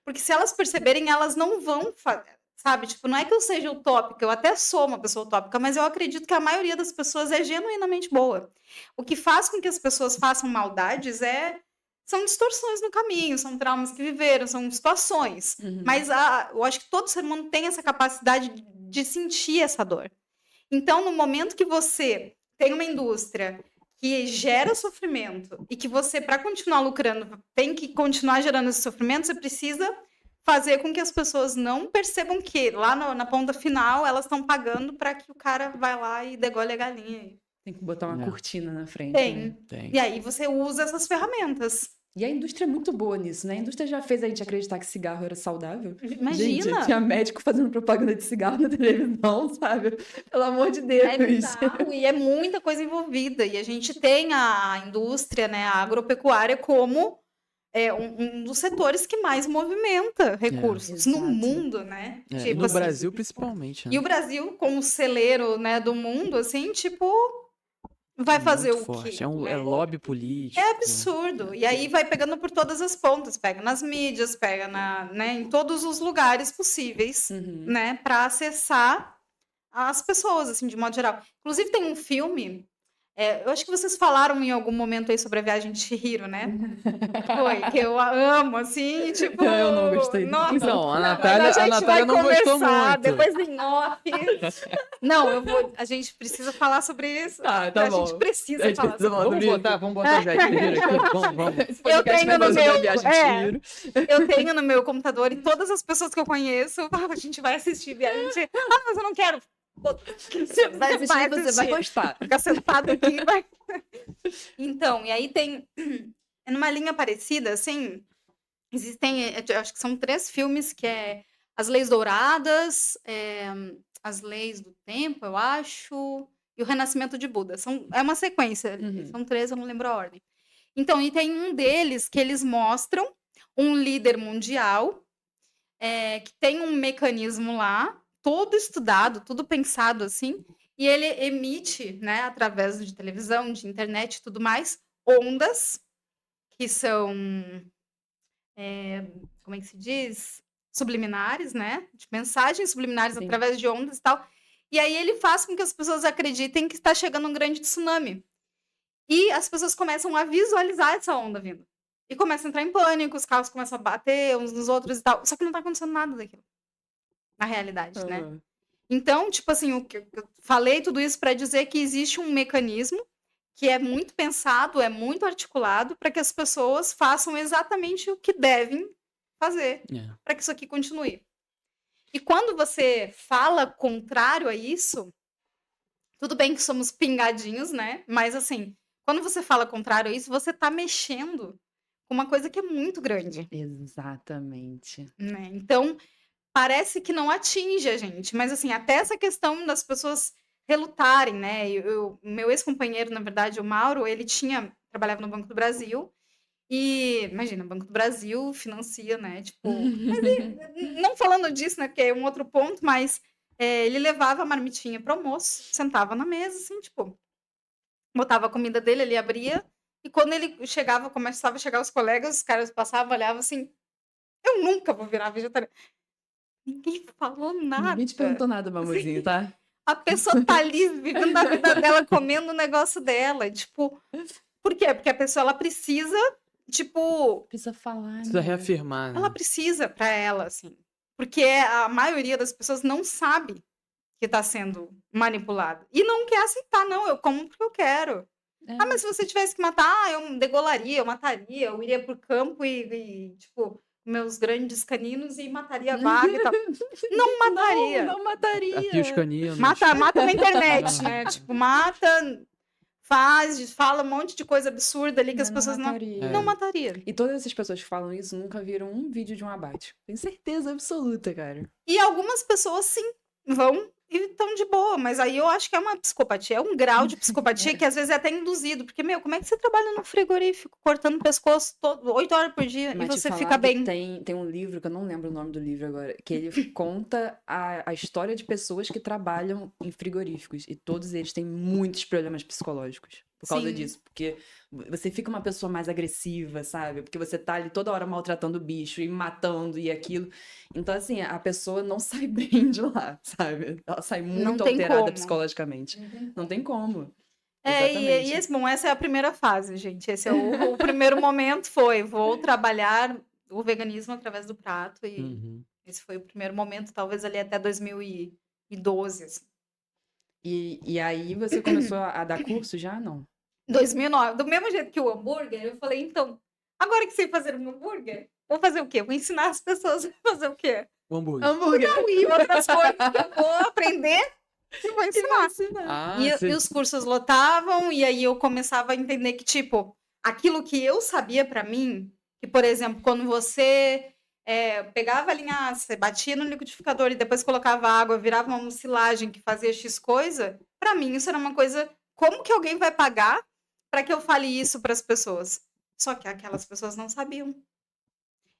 Porque se elas perceberem, elas não vão fazer. Sabe? Tipo, não é que eu seja utópica, eu até sou uma pessoa utópica, mas eu acredito que a maioria das pessoas é genuinamente boa. O que faz com que as pessoas façam maldades são distorções no caminho, são traumas que viveram, são situações. Mas eu acho que todo ser humano tem essa capacidade de sentir essa dor. Então, no momento que você tem uma indústria que gera sofrimento e que você, para continuar lucrando, tem que continuar gerando esse sofrimento, você precisa fazer com que as pessoas não percebam que lá na ponta final elas estão pagando para que o cara vai lá e degole a galinha. Tem que botar uma cortina na frente. Tem. Tem. E aí você usa essas ferramentas. E a indústria é muito boa nisso, né? A indústria já fez a gente acreditar que cigarro era saudável. Imagina. Gente, tinha médico fazendo propaganda de cigarro na televisão, sabe? Pelo amor de Deus. É bizarro, e é muita coisa envolvida. E a gente tem a indústria, né, a agropecuária como um dos setores que mais movimenta recursos no exato. mundo, né? Tipo no assim, Brasil, principalmente. Né? E o Brasil, como celeiro, né, do mundo, assim, tipo, vai fazer Muito o forte. quê? É lobby político. É absurdo. E aí vai pegando por todas as pontas, pega nas mídias, pega em todos os lugares possíveis, né, para acessar as pessoas, assim, de modo geral. Inclusive tem um filme, eu acho que vocês falaram em algum momento aí sobre a viagem de Chihiro, né? Foi, que eu amo, assim, tipo... Eu não gostei. Nossa, Então, a não, Natália, mas a gente vai não gostou conversar muito. depois em off. Não, a gente precisa falar sobre isso. Ah, tá a bom. gente precisa A gente falar precisa sobre falar isso. Vamos botar já Chihiro aqui. Vamos. Esse podcast tenho vai no ser sobre a meu- viagem de Chihiro. Eu tenho no meu computador e todas as pessoas que eu conheço, a gente vai assistir viagem. Mas eu não quero. Você vai assistir, você vai gostar. Ficar sentado aqui e vai. Então, e aí tem. Numa linha parecida, assim, existem, eu acho que são 3 filmes que é As Leis Douradas, As Leis do Tempo, eu acho, e O Renascimento de Buda. É uma sequência, são 3, eu não lembro a ordem. Então, e tem um deles que eles mostram um líder mundial que tem um mecanismo lá, todo estudado, tudo pensado assim, e ele emite, né, através de televisão, de internet e tudo mais, ondas que são, como é que se diz? Subliminares, né? De mensagens subliminares Sim. através de ondas e tal. E aí ele faz com que as pessoas acreditem que está chegando um grande tsunami. E as pessoas começam a visualizar essa onda vindo. E começam a entrar em pânico, os carros começam a bater uns nos outros e tal. Só que não tá acontecendo nada daquilo. Na realidade, né? Então, tipo assim, eu falei tudo isso para dizer que existe um mecanismo que é muito pensado, é muito articulado para que as pessoas façam exatamente o que devem fazer para que isso aqui continue. E quando você fala contrário a isso, tudo bem que somos pingadinhos, né? Mas assim, quando você fala contrário a isso, você tá mexendo com uma coisa que é muito grande. Exatamente. Né? Então, parece que não atinge a gente, mas assim, até essa questão das pessoas relutarem, né? Meu ex-companheiro, na verdade, o Mauro, ele trabalhava no Banco do Brasil, e imagina, o Banco do Brasil financia, né? Tipo, não falando disso, né? Porque é um outro ponto, mas ele levava a marmitinha para o almoço, sentava na mesa, assim, tipo, botava a comida dele, ele abria, e quando ele chegava, começava a chegar os colegas, os caras passavam, olhavam assim, eu nunca vou virar vegetariano. Ninguém falou nada. Ninguém te perguntou nada, mamuzinho, tá? A pessoa tá ali vivendo a vida dela, comendo o negócio dela. Tipo, por quê? Porque a pessoa ela precisa, tipo. Precisa falar. Precisa né? reafirmar, né? Ela precisa pra ela, assim. Porque a maioria das pessoas não sabe que tá sendo manipulada. E não quer aceitar, não. Eu como porque eu quero. Ah, mas se você tivesse que matar, eu degolaria, eu mataria, eu iria pro campo tipo, meus grandes caninos e mataria a vaga e tal. Não mataria. Não mataria. Aqui os caninos. Mata na internet, né? Tipo, mata, fala um monte de coisa absurda ali que as pessoas mataria. não mataria. E todas essas pessoas que falam isso nunca viram um vídeo de um abate. Tenho certeza absoluta, cara. E algumas pessoas, sim, vão e estão de boa, mas aí eu acho que é uma psicopatia, é um grau de psicopatia que às vezes é até induzido, porque, meu, como é que você trabalha no frigorífico, cortando o pescoço 8 horas por dia Mas e te você falar fica que bem? tem um livro, que eu não lembro o nome do livro agora, que ele conta a história de pessoas que trabalham em frigoríficos. E todos eles têm muitos problemas psicológicos por causa Sim. disso. Porque você fica uma pessoa mais agressiva, sabe? Porque você tá ali toda hora maltratando o bicho e matando e aquilo. Então, assim, a pessoa não sai bem de lá, sabe? Ela sai muito tem alterada como. psicologicamente. Não tem como. E bom, essa é a primeira fase, gente. Esse é o primeiro momento vou trabalhar o veganismo através do prato. E esse foi o primeiro momento, talvez ali até 2012, assim. E aí você começou a dar curso já? Não. 2009. Do mesmo jeito que o hambúrguer, eu falei, então, agora que sei fazer um hambúrguer, vou fazer o quê? Vou ensinar as pessoas a fazer o quê? O hambúrguer. Não, e outras coisas que eu vou aprender e vou ensinar. Ah, E os cursos lotavam, e aí eu começava a entender que, tipo, aquilo que eu sabia pra mim, que, por exemplo, quando você pegava a linhaça, batia no liquidificador e depois colocava água, virava uma mucilagem que fazia X coisa, pra mim isso era uma coisa, como que alguém vai pagar pra que eu fale isso pras pessoas? Só que aquelas pessoas não sabiam.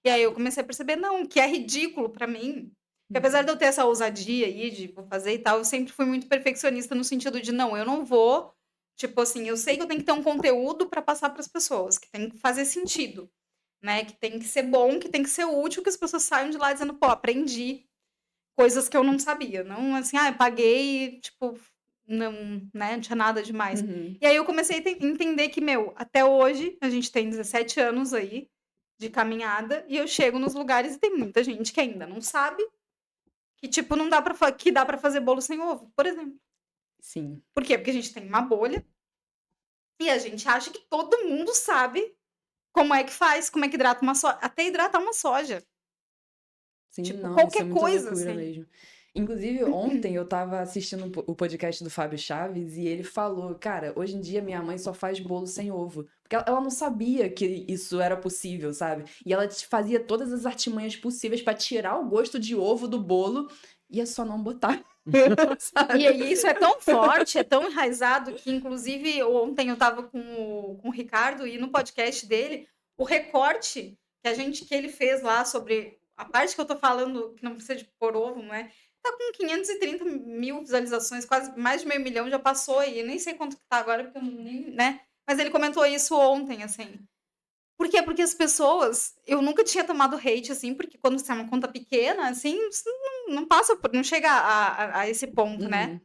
E aí eu comecei a perceber, não, que é ridículo pra mim. Porque apesar de eu ter essa ousadia aí de vou fazer e tal, eu sempre fui muito perfeccionista no sentido de não, eu não vou. Tipo assim, eu sei que eu tenho que ter um conteúdo para passar para as pessoas, que tem que fazer sentido, né? Que tem que ser bom, que tem que ser útil, que as pessoas saiam de lá dizendo, pô, aprendi coisas que eu não sabia. Não assim, eu paguei e, tipo, não, né? Não tinha nada demais. E aí eu comecei a entender que, meu, até hoje, a gente tem 17 anos aí de caminhada, e eu chego nos lugares e tem muita gente que ainda não sabe que, tipo, não dá pra fazer bolo sem ovo, por exemplo. Sim. Por quê? Porque a gente tem uma bolha e a gente acha que todo mundo sabe como é que faz, como é que hidrata uma soja. Até hidratar uma soja. Sim, Tipo, não, qualquer isso é muita coisa, loucura assim. mesmo. Inclusive, ontem eu tava assistindo o podcast do Fábio Chaves e ele falou, cara, hoje em dia minha mãe só faz bolo sem ovo. Porque ela não sabia que isso era possível, sabe? E ela fazia todas as artimanhas possíveis pra tirar o gosto de ovo do bolo e é só não botar. sabe? E aí isso é tão forte, é tão enraizado que, inclusive, ontem eu tava com o Ricardo e no podcast dele, o recorte que ele fez lá sobre a parte que eu tô falando, que não precisa de pôr ovo, não é? Tá com 530 mil visualizações, quase mais de 500 mil, já passou aí. Eu nem sei quanto que tá agora, porque eu nem, né? Mas ele comentou isso ontem, assim. Por quê? Porque as pessoas, eu nunca tinha tomado hate, assim, porque quando você é uma conta pequena, assim, você não passa, não chega a esse ponto, né?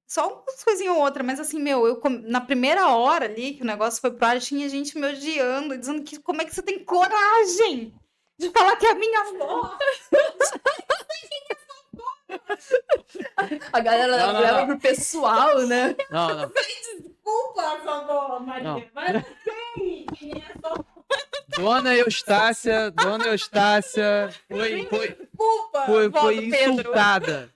Só umas coisinhas ou outra, mas assim, meu, na primeira hora ali que o negócio foi pro ar, tinha gente me odiando, dizendo que como é que você tem coragem de falar que é a minha avó? A galera Não, não, leva não. pro pessoal, né? Não. Desculpa, avó, Maria, Não. mas não sei quem é essa avó. Dona Eustácia Desculpa, foi avó do Pedro. insultada.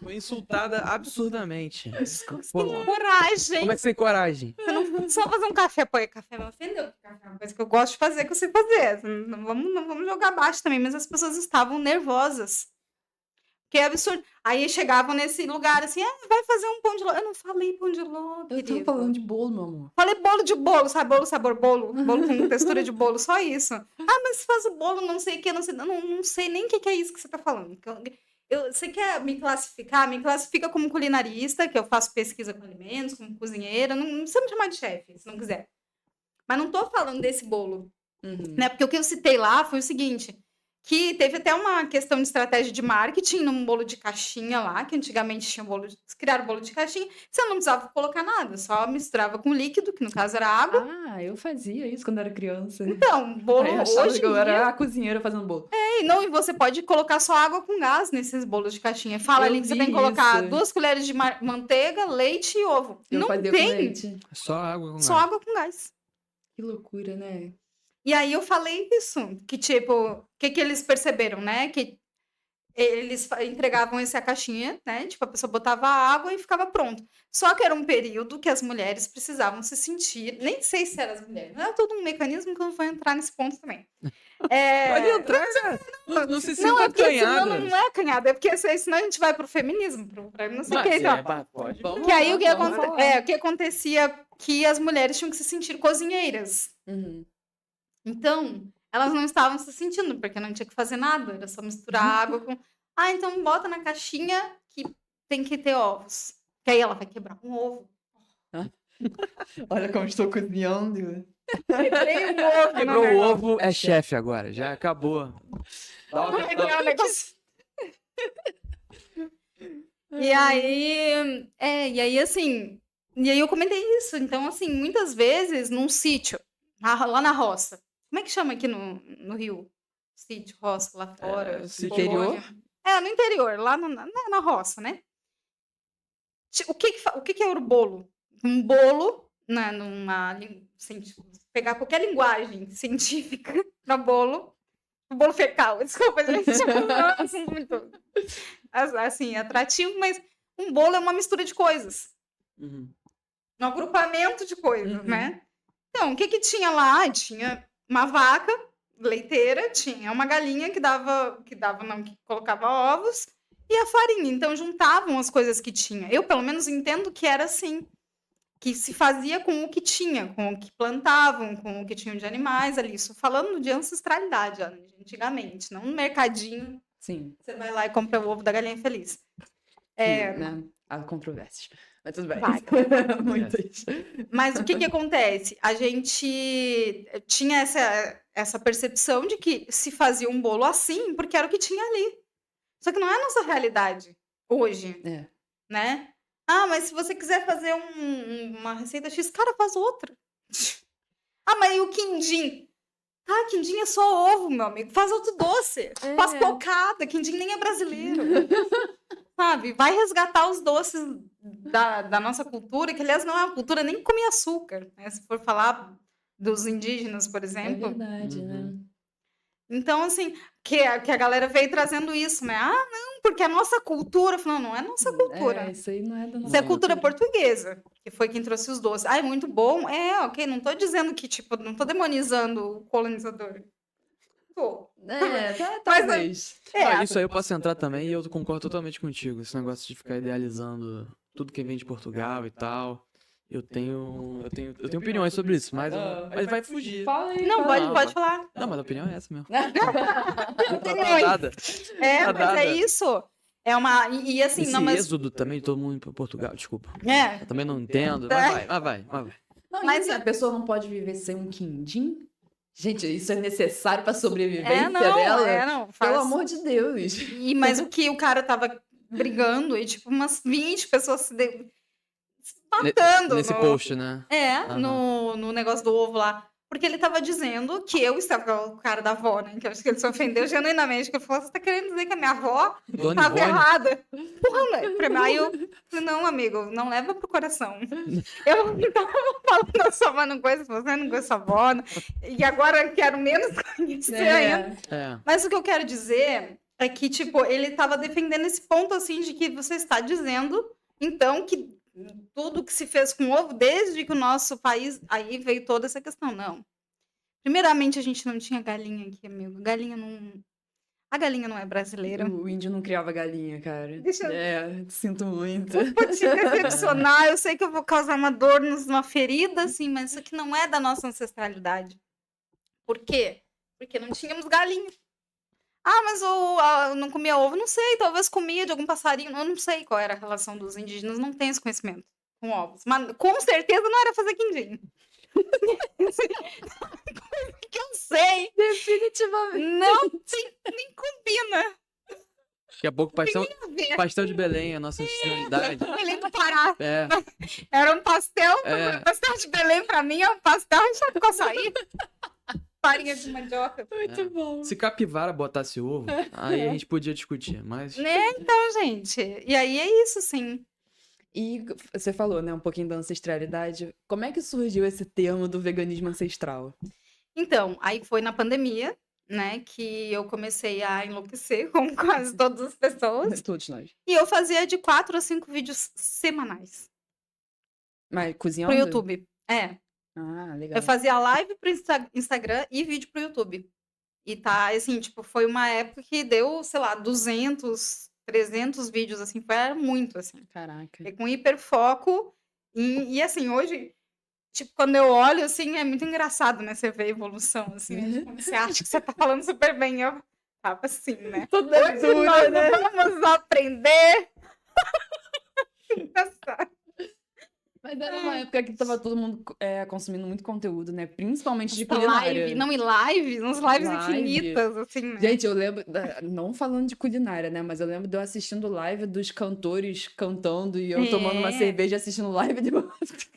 Foi insultada absurdamente. Pô, Coragem. como é que você tem coragem? Você não só fazer um café, pô, café não ofendeu, porque café é uma coisa que eu gosto de fazer, que eu sei fazer. Não vamos jogar baixo também, mas as pessoas estavam nervosas. Que é absurdo. Aí chegavam nesse lugar assim, vai fazer um pão de ló. Eu não falei pão de ló, Eu querido. tô falando de bolo, meu amor. Falei bolo de bolo, sabe? Bolo, sabor bolo. Bolo com textura de bolo, só isso. Ah, mas faz o bolo, não sei o que, não sei nem o que é isso que você tá falando. Você quer me classifica como culinarista, que eu faço pesquisa com alimentos, como cozinheira. Não precisa me chamar de chefe, se não quiser. Mas não tô falando desse bolo. Né? Porque o que eu citei lá foi o seguinte. que teve até uma questão de estratégia de marketing num bolo de caixinha lá, que antigamente tinha criaram bolo de caixinha, você não precisava colocar nada, só misturava com líquido, que no caso era água. Ah, eu fazia isso quando era criança. Então, bolo Aí eu achava hoje que eu em era dia... a cozinheira fazendo bolo. Não, e você pode colocar só água com gás nesses bolos de caixinha. Fala Eu ali que você vi tem que colocar isso. 2 colheres de manteiga, leite e ovo. Eu Não fazia com tem, leite. Só água com só gás. água com gás. Que loucura, né? E aí eu falei isso, que tipo, o que que eles perceberam, né? Que eles entregavam essa caixinha, né? Tipo, a pessoa botava água e ficava pronto. Só que era um período que as mulheres precisavam se sentir, nem sei se eram as mulheres, não é todo um mecanismo que eu não vou entrar nesse ponto também. Pode entrar, né? Não se Não, sinta é porque senão acanhada. não é acanhada, é porque senão a gente vai pro feminismo, pra não sei o que. Então. Pode. Vamos Que aí lá, o que, vamos falar. o que acontecia que as mulheres tinham que se sentir cozinheiras. Uhum. Então, elas não estavam se sentindo, porque não tinha que fazer nada, era só misturar água com. Ah, então bota na caixinha que tem que ter ovos. Que aí ela vai quebrar um ovo. Olha como estou cozinhando. Quebrei um ovo. no Quebrou o negócio. ovo, é chefe agora. Já acabou. Como é que é o negócio? E aí, assim, e aí eu comentei isso. Então, assim, muitas vezes num sítio, lá na roça. Como é que chama aqui no Rio? Sítio, roça, lá fora. sítio. colônia. No interior, lá na roça, né? O que que é o bolo? Um bolo, pegar qualquer linguagem científica para bolo, um bolo fecal, desculpa, gente, nossa, muito assim, atrativo, mas um bolo é uma mistura de coisas, Uhum. um agrupamento de coisas, Uhum. né? Então, o que que tinha lá? Tinha uma vaca leiteira, tinha uma galinha que colocava ovos, e a farinha. Então, juntavam as coisas que tinha. Eu, pelo menos, entendo que era assim, que se fazia com o que tinha, com o que plantavam, com o que tinham de animais ali. Isso falando de ancestralidade, antigamente, não no mercadinho. Sim. Você vai lá e compra o ovo da galinha feliz. Né? Há controvérsias. Mas tudo bem. Vai. Muitas. Mas o que que acontece? A gente tinha essa percepção de que se fazia um bolo assim porque era o que tinha ali. Só que não é a nossa realidade hoje, É. né? Ah, mas se você quiser fazer uma receita X, cara, faz outra. Ah, mas e o quindim? Ah, quindim é só ovo, meu amigo. Faz outro doce. É. Faz cocada. Quindim nem é brasileiro. Sabe? Vai resgatar os doces da nossa cultura, que, aliás, não é uma cultura nem comer açúcar, né? Se for falar dos indígenas, por É exemplo. verdade, né? Uhum. Então, assim, que a galera veio trazendo isso, né? Ah, não, porque a nossa cultura... Falando, não é nossa cultura. Isso aí não é da nossa Isso é cultura portuguesa, que foi quem trouxe os doces. Ah, é muito bom? Ok, não tô dizendo que, tipo, não tô demonizando o colonizador. Tô. Talvez. Isso aí eu posso entrar também e eu concordo totalmente contigo. Esse negócio de ficar idealizando tudo que vem de Portugal e tal. Eu tenho opiniões sobre isso, mas vai fugir. Fala aí. Não, fala aí. pode falar. Não, mas a opinião é essa mesmo. Opiniões. Dada. Mas dada. é isso. É uma... E assim, Esse não, mas... êxodo também, todo mundo indo pra Portugal, desculpa. É, Eu também não entendo. Mas vai. Não, Mas mas a pessoa não pode viver sem um quindim? Gente, isso é necessário pra sobrevivência não, dela? não. Pelo amor de Deus. Mas o que o cara tava brigando e, tipo, umas 20 pessoas se matando. Nesse post, né? Aham. No negócio do ovo lá. Porque ele tava dizendo que eu estava... O cara da avó, né? Que eu acho que ele se ofendeu genuinamente. Que ele falou, você tá querendo dizer que a minha avó Dona tava Ivone. errada? Porra, né? Aí eu falei, não, amigo, não leva pro coração. Eu não tava falando da sua avó, não conheço você, não conheço a avó. E agora eu quero menos conhecer ainda. É. Mas o que eu quero dizer é que, tipo, ele tava defendendo esse ponto, assim, de que você está dizendo, então, que tudo que se fez com ovo, desde que o nosso país... Aí veio toda essa questão. Não. Primeiramente, a gente não tinha galinha aqui, amigo. A galinha não é brasileira. O índio não criava galinha, cara. Deixa eu- Sinto muito. Vou te decepcionar. Eu sei que eu vou causar uma dor, uma ferida, assim, mas isso aqui não é da nossa ancestralidade. Por quê? Porque não tínhamos galinha. Ah, mas eu não comia ovo? Não sei, talvez comia de algum passarinho. Eu não sei qual era a relação dos indígenas, não tenho esse conhecimento com ovos. Mas com certeza não era fazer quindim. que eu sei. Definitivamente. Não tem, nem combina. Daqui a pouco A ver. pastel de Belém, a nossa ancestralidade. Belém do Pará. É, Era um pastel, É. pastel de Belém pra mim é um pastel de açaí. Farinha de mandioca. Muito bom. se capivara botasse ovo, aí a gente podia discutir, mas Né? Então, gente. E aí é isso, sim. E você falou, né, um pouquinho da ancestralidade. Como é que surgiu esse termo do veganismo ancestral? Então, aí foi na pandemia, né, que eu comecei a enlouquecer, como quase todas as pessoas. Todos nós. E eu fazia de 4 a 5 vídeos semanais Mas cozinhando? pro YouTube. É. Ah, legal. Eu fazia live pro Instagram e vídeo pro YouTube. E tá, assim, tipo, foi uma época que deu, sei lá, 200, 300 vídeos, assim, foi muito, assim. Caraca. E com hiperfoco. E assim, hoje, tipo, quando eu olho, assim, é muito engraçado, né? Você vê a evolução, assim. Né? Tipo, você acha que você tá falando super bem. Eu tava assim, né? Toda Hoje dura, nós né? vamos aprender. Engraçado. Mas era uma época que tava todo mundo consumindo muito conteúdo, né? Principalmente de Essa culinária. live, não, e lives, uns lives Live. infinitas, assim, né? Gente, eu lembro, não falando de culinária, né? Mas eu lembro de eu assistindo live dos cantores cantando e eu tomando uma É. cerveja assistindo live de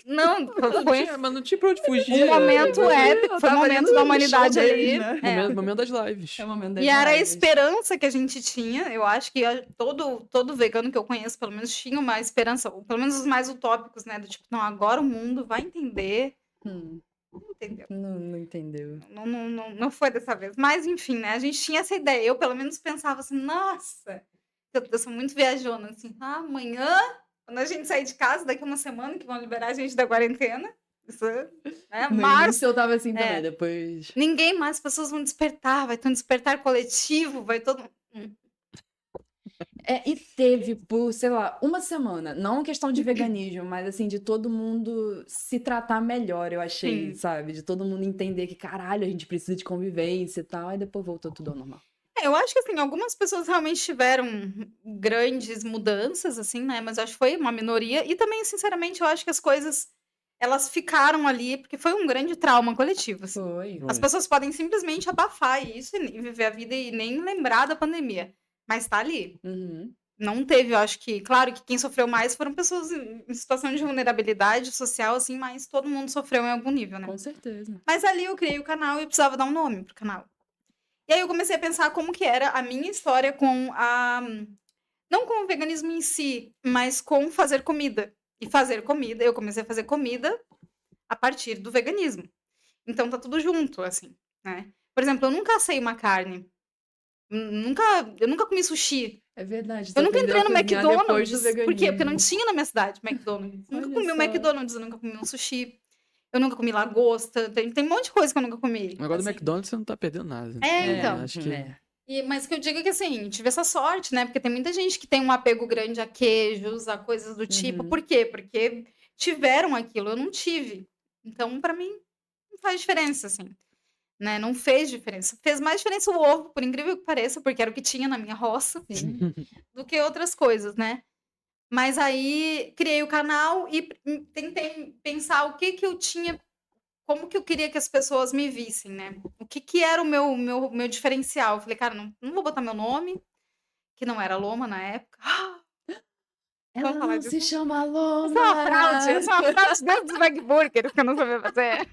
Não, foi mas não tinha pra onde fugir. um momento épico, foi um momento da humanidade ali. né? É. Momento das lives. É o momento das E era a lives. esperança que a gente tinha. Eu acho que todo vegano que eu conheço, pelo menos, tinha uma esperança, ou pelo menos os mais utópicos, né? Do tipo, não, agora o mundo vai entender. Não entendeu. Não entendeu. Não foi dessa vez. Mas, enfim, né? A gente tinha essa ideia. Eu, pelo menos, pensava assim, nossa, eu sou muito viajona, assim, amanhã, quando a gente sair de casa, daqui a uma semana, que vão liberar a gente da quarentena. Isso, né? No Março. início eu tava assim É. também, depois... Ninguém mais, as pessoas vão despertar, vai ter um despertar coletivo, vai todo. E teve por, sei lá, uma semana, não questão de veganismo, mas assim, de todo mundo se tratar melhor, eu achei, Sim. sabe? De todo mundo entender que, caralho, a gente precisa de convivência e tal, aí depois voltou tudo ao normal. Eu acho que assim, algumas pessoas realmente tiveram grandes mudanças, assim, né? Mas eu acho que foi uma minoria. E também, sinceramente, eu acho que as coisas elas ficaram ali, porque foi um grande trauma coletivo. Assim. Foi. As pessoas podem simplesmente abafar isso e viver a vida e nem lembrar da pandemia. Mas tá ali. Uhum. Não teve, eu acho que, claro que quem sofreu mais foram pessoas em situação de vulnerabilidade social, assim, mas todo mundo sofreu em algum nível, né? Com certeza. Mas ali eu criei o canal e eu precisava dar um nome pro canal. E aí eu comecei a pensar como que era a minha história com a... Não com o veganismo em si, mas com fazer comida. E fazer comida, eu comecei a fazer comida a partir do veganismo. Então tá tudo junto, assim, né? Por exemplo, eu nunca assei uma carne. Eu nunca comi sushi. É verdade. Eu nunca entrei no Depois do McDonald's. veganismo. Por quê? Porque não tinha na minha cidade McDonald's. Nunca Olha comi um só. McDonald's, eu nunca comi um sushi. Eu nunca comi lagosta. Tem um monte de coisa que eu nunca comi. O negócio do assim. McDonald's você não tá perdendo nada. Então. Acho que... É. Mas o que eu digo é que, assim, tive essa sorte, né? Porque tem muita gente que tem um apego grande a queijos, a coisas do tipo. Uhum. Por quê? Porque tiveram aquilo, eu não tive. Então, pra mim, não faz diferença, assim. Né? Não fez diferença. Fez mais diferença o ovo, por incrível que pareça, porque era o que tinha na minha roça, Sim. do que outras coisas, né? Mas aí, criei o canal e tentei pensar o que eu tinha... Como que eu queria que as pessoas me vissem, né? O que era o meu diferencial? Eu falei, cara, não vou botar meu nome, que não era Loma na época. Ela Vamos falar não disso? se chama Eu Loma. sou uma fraude, dentro dos McBurgers que eu não sabia fazer.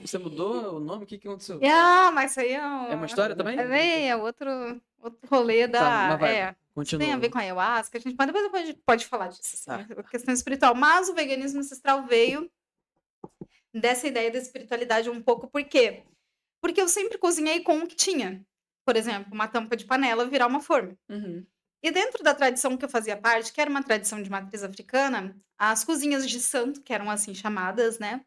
Você mudou o nome? O que aconteceu? Mas isso aí é É uma história também? É outro rolê da... Tá, mas vai, Isso continua. tem a ver com a ayahuasca, mas depois pode falar disso, assim, Tá. questão espiritual. Mas o veganismo ancestral veio dessa ideia da espiritualidade um pouco, por quê? Porque eu sempre cozinhei com o que tinha. Por exemplo, uma tampa de panela virar uma forma. Uhum. E dentro da tradição que eu fazia parte, que era uma tradição de matriz africana, as cozinhas de santo, que eram assim chamadas, né?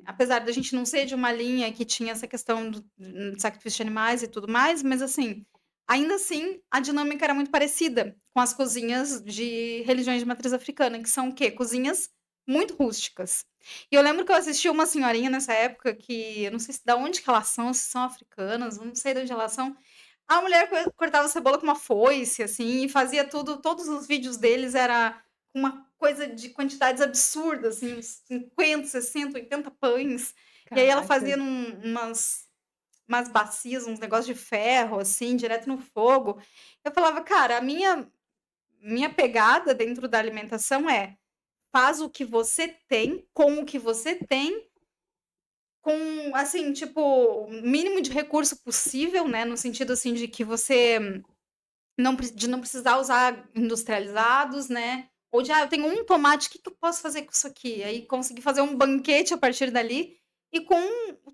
Apesar da gente não ser de uma linha que tinha essa questão do sacrifício de animais e tudo mais, mas assim, ainda assim, a dinâmica era muito parecida com as cozinhas de religiões de matriz africana, que são o quê? Cozinhas muito rústicas. E eu lembro que eu assisti uma senhorinha nessa época que, eu não sei da onde que elas são, se são africanas, não sei de onde elas são. A mulher cortava cebola com uma foice, assim, e fazia tudo, todos os vídeos deles era uma coisa de quantidades absurdas, assim, uns 50, 60, 80 pães. E aí ela Caraca. fazia umas bacias, uns negócios de ferro, assim, direto no fogo. Eu falava, cara, a minha pegada dentro da alimentação é faz o que você tem, com o que você tem, com, assim, tipo, o mínimo de recurso possível, né? No sentido, assim, de que você de não precisar usar industrializados, né? Ou de, eu tenho um tomate, o que eu posso fazer com isso aqui? Aí conseguir fazer um banquete a partir dali e com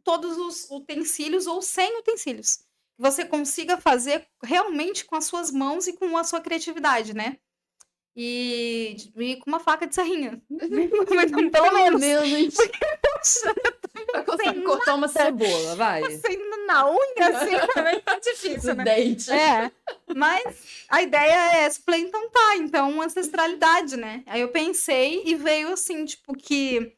todos os utensílios ou sem utensílios. Que você consiga fazer realmente com as suas mãos e com a sua criatividade, né? E com uma faca de serrinha. Pelo menos. Meu Deus, gente. Sem Cortar uma cebola, vai. Saindo na unha, assim, também tá difícil, No né? dente. É, mas a ideia é suplementar, então, ancestralidade, né? Aí eu pensei e veio assim, tipo, que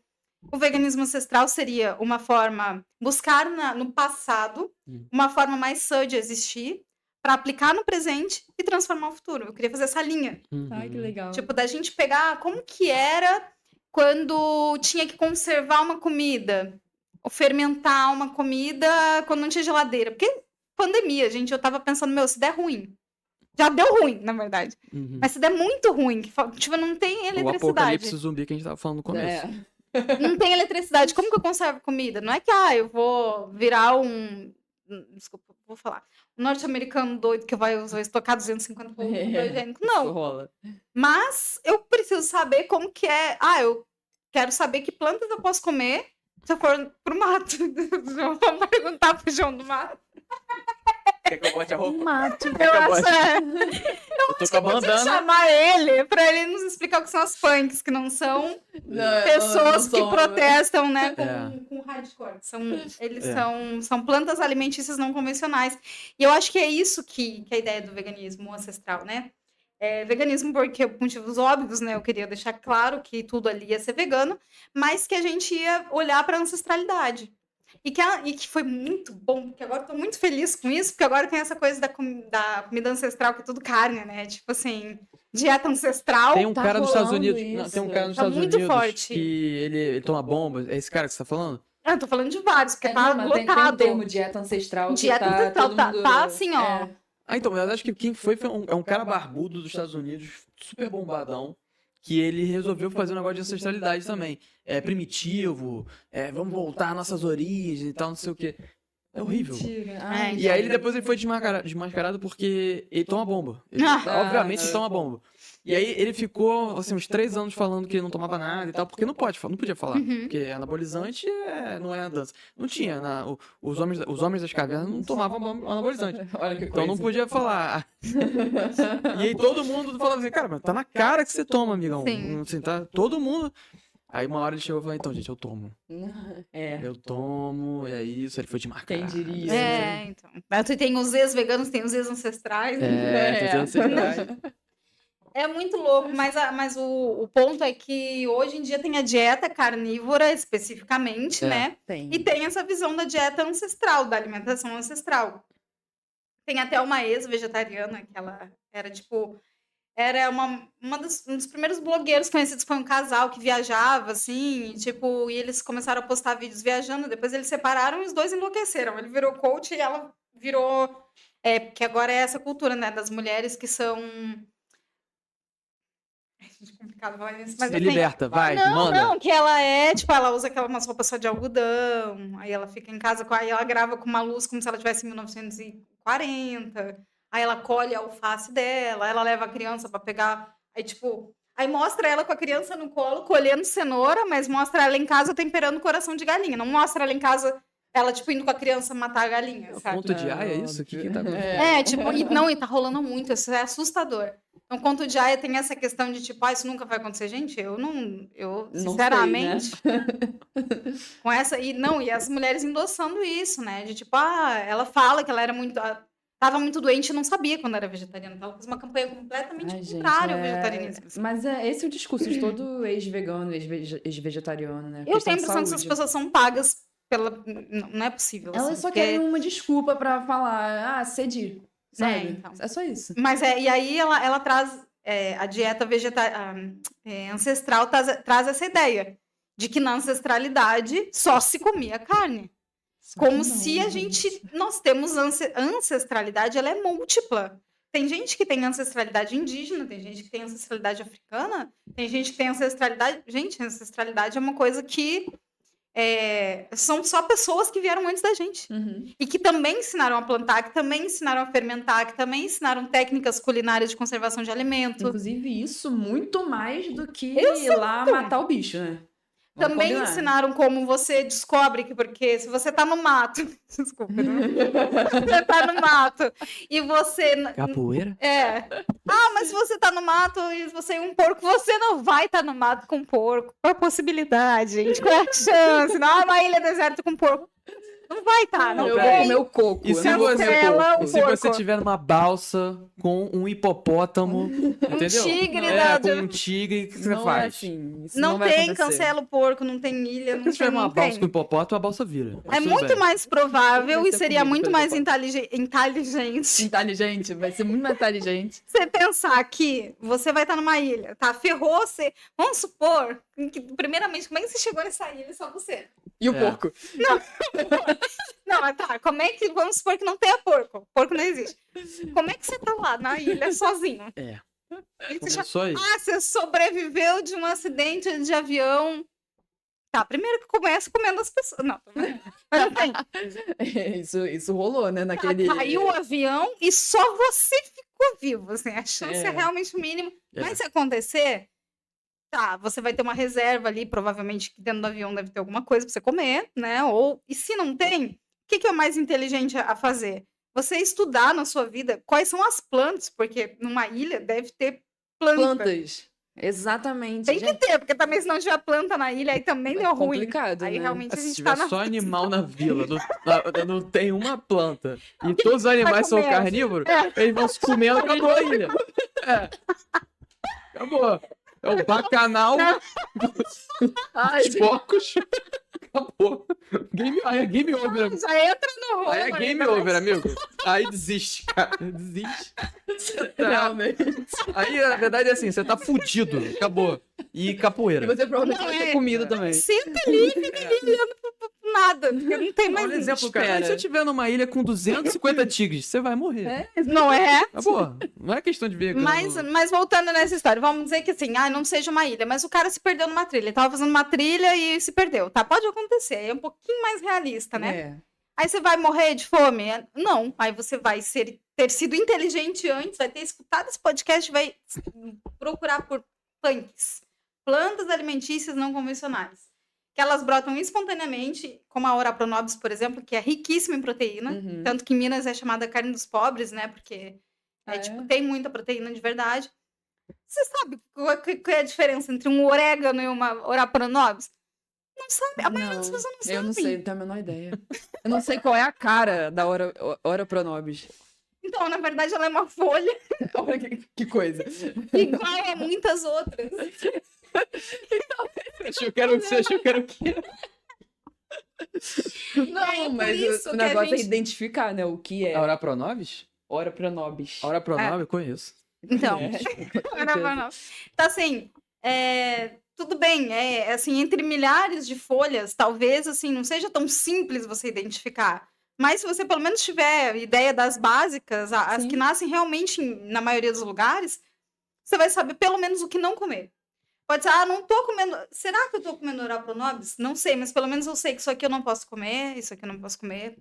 o veganismo ancestral seria uma forma, buscar no passado, uma forma mais sã de existir, para aplicar no presente e transformar o futuro. Eu queria fazer essa linha. Ai, que legal. Tipo, da gente pegar como que era quando tinha que conservar uma comida, ou fermentar uma comida quando não tinha geladeira. Porque pandemia, gente, eu tava pensando, meu, se der ruim. Já deu ruim, na verdade. Mas se der muito ruim, que tipo, não tem O eletricidade. apocalipse zumbi que a gente tava falando no começo. Não tem eletricidade. Como que eu conservo comida? Não é que, eu vou virar um... Desculpa, vou falar. Um norte-americano doido que vai estocar 250 por higiênico. Isso Não. rola. Mas eu preciso saber como que é. Eu quero saber que plantas eu posso comer se eu for pro mato. Vamos perguntar pro João do Mato. Quer que eu bote a roupa? Mato. Eu acho Eu tô com a Vamos bandana. chamar ele pra ele nos explicar o que são as punks, que não são pessoas que protestam, né, com hardcore. Eles são plantas alimentícias não convencionais. E eu acho que é isso que é a ideia do veganismo ancestral, né? Veganismo porque, por motivos óbvios, né? Eu queria deixar claro que tudo ali ia ser vegano, mas que a gente ia olhar para a ancestralidade. E que foi muito bom, porque agora eu tô muito feliz com isso, porque agora tem essa coisa da comida ancestral, que é tudo carne, né? Tipo assim, dieta ancestral. Tem um Tá cara dos Estados rolando Unidos. Não, isso. tem um cara nos Tá Estados muito Unidos forte. que ele toma bomba. É esse cara que você tá falando? Eu tô falando de vários, porque Não, tá mas tem um lotado. termo dieta ancestral. que Dieta tá ancestral, todo tá mundo- assim, ó. Então, eu acho que quem foi um cara barbudo dos Estados Unidos, super bombadão, que ele resolveu fazer um negócio de ancestralidade também. É primitivo, vamos voltar às nossas origens e tal, não sei o quê. É horrível. Mentira. E aí depois ele foi desmascarado porque ele toma bomba. Obviamente ele toma bomba. E aí ele ficou, assim, uns 3 anos falando que ele não tomava nada e tal, porque não podia falar. Porque anabolizante não é dança. Não tinha. Os homens das cavernas não tomavam anabolizante. Olha que Então não coisa. podia falar. E aí todo mundo falava assim, cara, mas tá na cara que você toma, amigão. Sim. Assim, tá todo mundo. Aí uma hora ele chegou e falou, então, gente, eu tomo. É. Eu tomo, é isso. Ele foi de marcar. Quem diria? Então. Mas tem os ex-veganos, tem os ex-ancestrais. É muito louco, mas o ponto é que hoje em dia tem a dieta carnívora especificamente, né? Tem. E tem essa visão da dieta ancestral, da alimentação ancestral. Tem até uma ex-vegetariana que ela era tipo. Era um dos primeiros blogueiros conhecidos, foi um casal que viajava, assim, e eles começaram a postar vídeos viajando, depois eles separaram e os dois enlouqueceram. Ele virou coach e ela virou. Porque agora é essa cultura, né, das mulheres que são. É complicado falar isso, mas Se assim, liberta, vai, não, manda. não, que ela ela usa umas roupas só de algodão, aí ela fica em casa, aí ela grava com uma luz como se ela tivesse em 1940, aí ela colhe a alface dela, ela leva a criança para pegar, aí mostra ela com a criança no colo, colhendo cenoura, mas mostra ela em casa temperando coração de galinha, não mostra ela em casa, ela, indo com a criança matar a galinha, sabe? Conto de Aya, é isso? O que tá acontecendo? E tá rolando muito, isso é assustador. Então, conto de Aya tem essa questão de isso nunca vai acontecer. Gente, eu sinceramente, com essa, e as mulheres endossando isso, né? De ela fala que ela era tava muito doente e não sabia quando era vegetariana. Ela fez uma campanha completamente contrária ao vegetarianismo. Mas esse é o discurso de todo ex-vegano, ex-vegetariano, né? Eu tenho a impressão que essas pessoas são pagas não é possível. Elas assim, só querem uma desculpa pra falar, cedi. Sabe? Então. É só isso. Mas e aí ela traz a dieta ancestral traz essa ideia de que na ancestralidade só se comia carne. Como se a gente... Nós temos ancestralidade, ela é múltipla. Tem gente que tem ancestralidade indígena, tem gente que tem ancestralidade africana, tem gente que tem ancestralidade... Gente, ancestralidade é uma coisa que... são só pessoas que vieram antes da gente. E que também ensinaram a plantar, que também ensinaram a fermentar, que também ensinaram técnicas culinárias de conservação de alimento. Inclusive, isso muito mais do que ir lá matar o bicho, né? Vamos Também combinar. ensinaram como você descobre que, porque se você tá no mato, desculpa, né? Você tá no mato e você... Capoeira? mas se você tá no mato e você é um porco, você não vai estar no mato com porco. Qual a possibilidade, gente? Qual é a chance? Não, uma ilha deserta com porco. Não vai estar, não Eu vou tem. comer o coco. E se né? se você tiver numa balsa com um hipopótamo, entendeu? tigre, com um tigre, o que você Não faz? é assim. Isso Não vai tem, acontecer. cancela o porco, não tem ilha, não Se tiver tem, uma não balsa tem. com hipopótamo, a balsa vira. É Tudo muito bem. mais provável Vai e ser seria comigo muito pelo mais hipopótamo. inteligente Inteligente, vai ser muito mais inteligente. você pensar que você vai estar numa ilha, tá? Ferrou você. Vamos supor que, primeiramente, como é que você chegou nessa ilha só você? E o É. porco? Não, mas tá, como é que, vamos supor que não tenha porco. Porco não existe. Como é que você tá lá na ilha sozinho? É. E você já- Começou aí. você sobreviveu de um acidente de avião. Tá, primeiro que começa comendo as pessoas. Não, mas não tem. Isso rolou, né? Naquele... Caiu o avião e só você ficou vivo. Assim, a chance é realmente mínima. É. Mas se acontecer, tá, você vai ter uma reserva ali, provavelmente que dentro do avião deve ter alguma coisa pra você comer, né? E se não tem, o que é o mais inteligente a fazer? Você estudar na sua vida quais são as plantas, porque numa ilha deve ter planta. Plantas. Exatamente. Tem que gente. ter, porque também se não tiver planta na ilha, aí também É deu ruim. complicado, Aí né? realmente a Se gente tiver tá na... só animal na vila, não tem uma planta, e todos os animais são comer? carnívoros, eles vão se comendo, acabou a ilha. Acabou. É o bacanal, Ai, os porcos. Acabou. Aí é game over, amigo. Já entra no rolo. Aí é game over, amigo. Aí desiste, cara. Desiste. realmente. Aí, na verdade, é assim, você tá fudido. Acabou. E capoeira. E você provavelmente Não, vai ter é. comido também. Senta ali, fica ali olhando pro nada, porque não tem mais Olha exemplo, espera. cara. Se eu tiver numa ilha com 250 tigres, você vai morrer. Não é? Acabou. Não é questão de ver. Mas voltando nessa história, vamos dizer que assim, não seja uma ilha, mas o cara se perdeu numa trilha. Ele tava fazendo uma trilha e se perdeu, tá? Pode acontecer, é um pouquinho mais realista, né? É. Aí você vai morrer de fome? Não. Aí você vai ter sido inteligente antes, vai ter escutado esse podcast, vai procurar por punks, plantas alimentícias não convencionais. Que elas brotam espontaneamente, como a Ora pronobis, por exemplo, que é riquíssima em proteína. Uhum. Tanto que Minas é chamada carne dos pobres, né? Porque tem muita proteína de verdade. Você sabe qual é a diferença entre um orégano e uma Ora pronobis? Não sabe. A maioria das pessoas não sabe. Eu não sei, não tenho a menor ideia. Eu não sei qual é a cara da Ora pronobis. Então, na verdade, ela é uma folha Olha que coisa. igual a muitas outras. Você achou que era o quê? Não, mas isso o que a negócio é gente- identificar, né? O que é A Ora Pronobis? Ora pronobis. A Ora Pronobis eu conheço. Então, É. não. Então, assim, tudo bem, assim, entre milhares de folhas, talvez, assim, não seja tão simples você identificar. Mas se você pelo menos tiver ideia das básicas, as Sim. que nascem realmente na maioria dos lugares, você vai saber pelo menos o que não comer. Pode ser, não tô comendo. Será que eu tô comendo Ora pronobis? Não sei, mas pelo menos eu sei que isso aqui eu não posso comer, isso aqui eu não posso comer,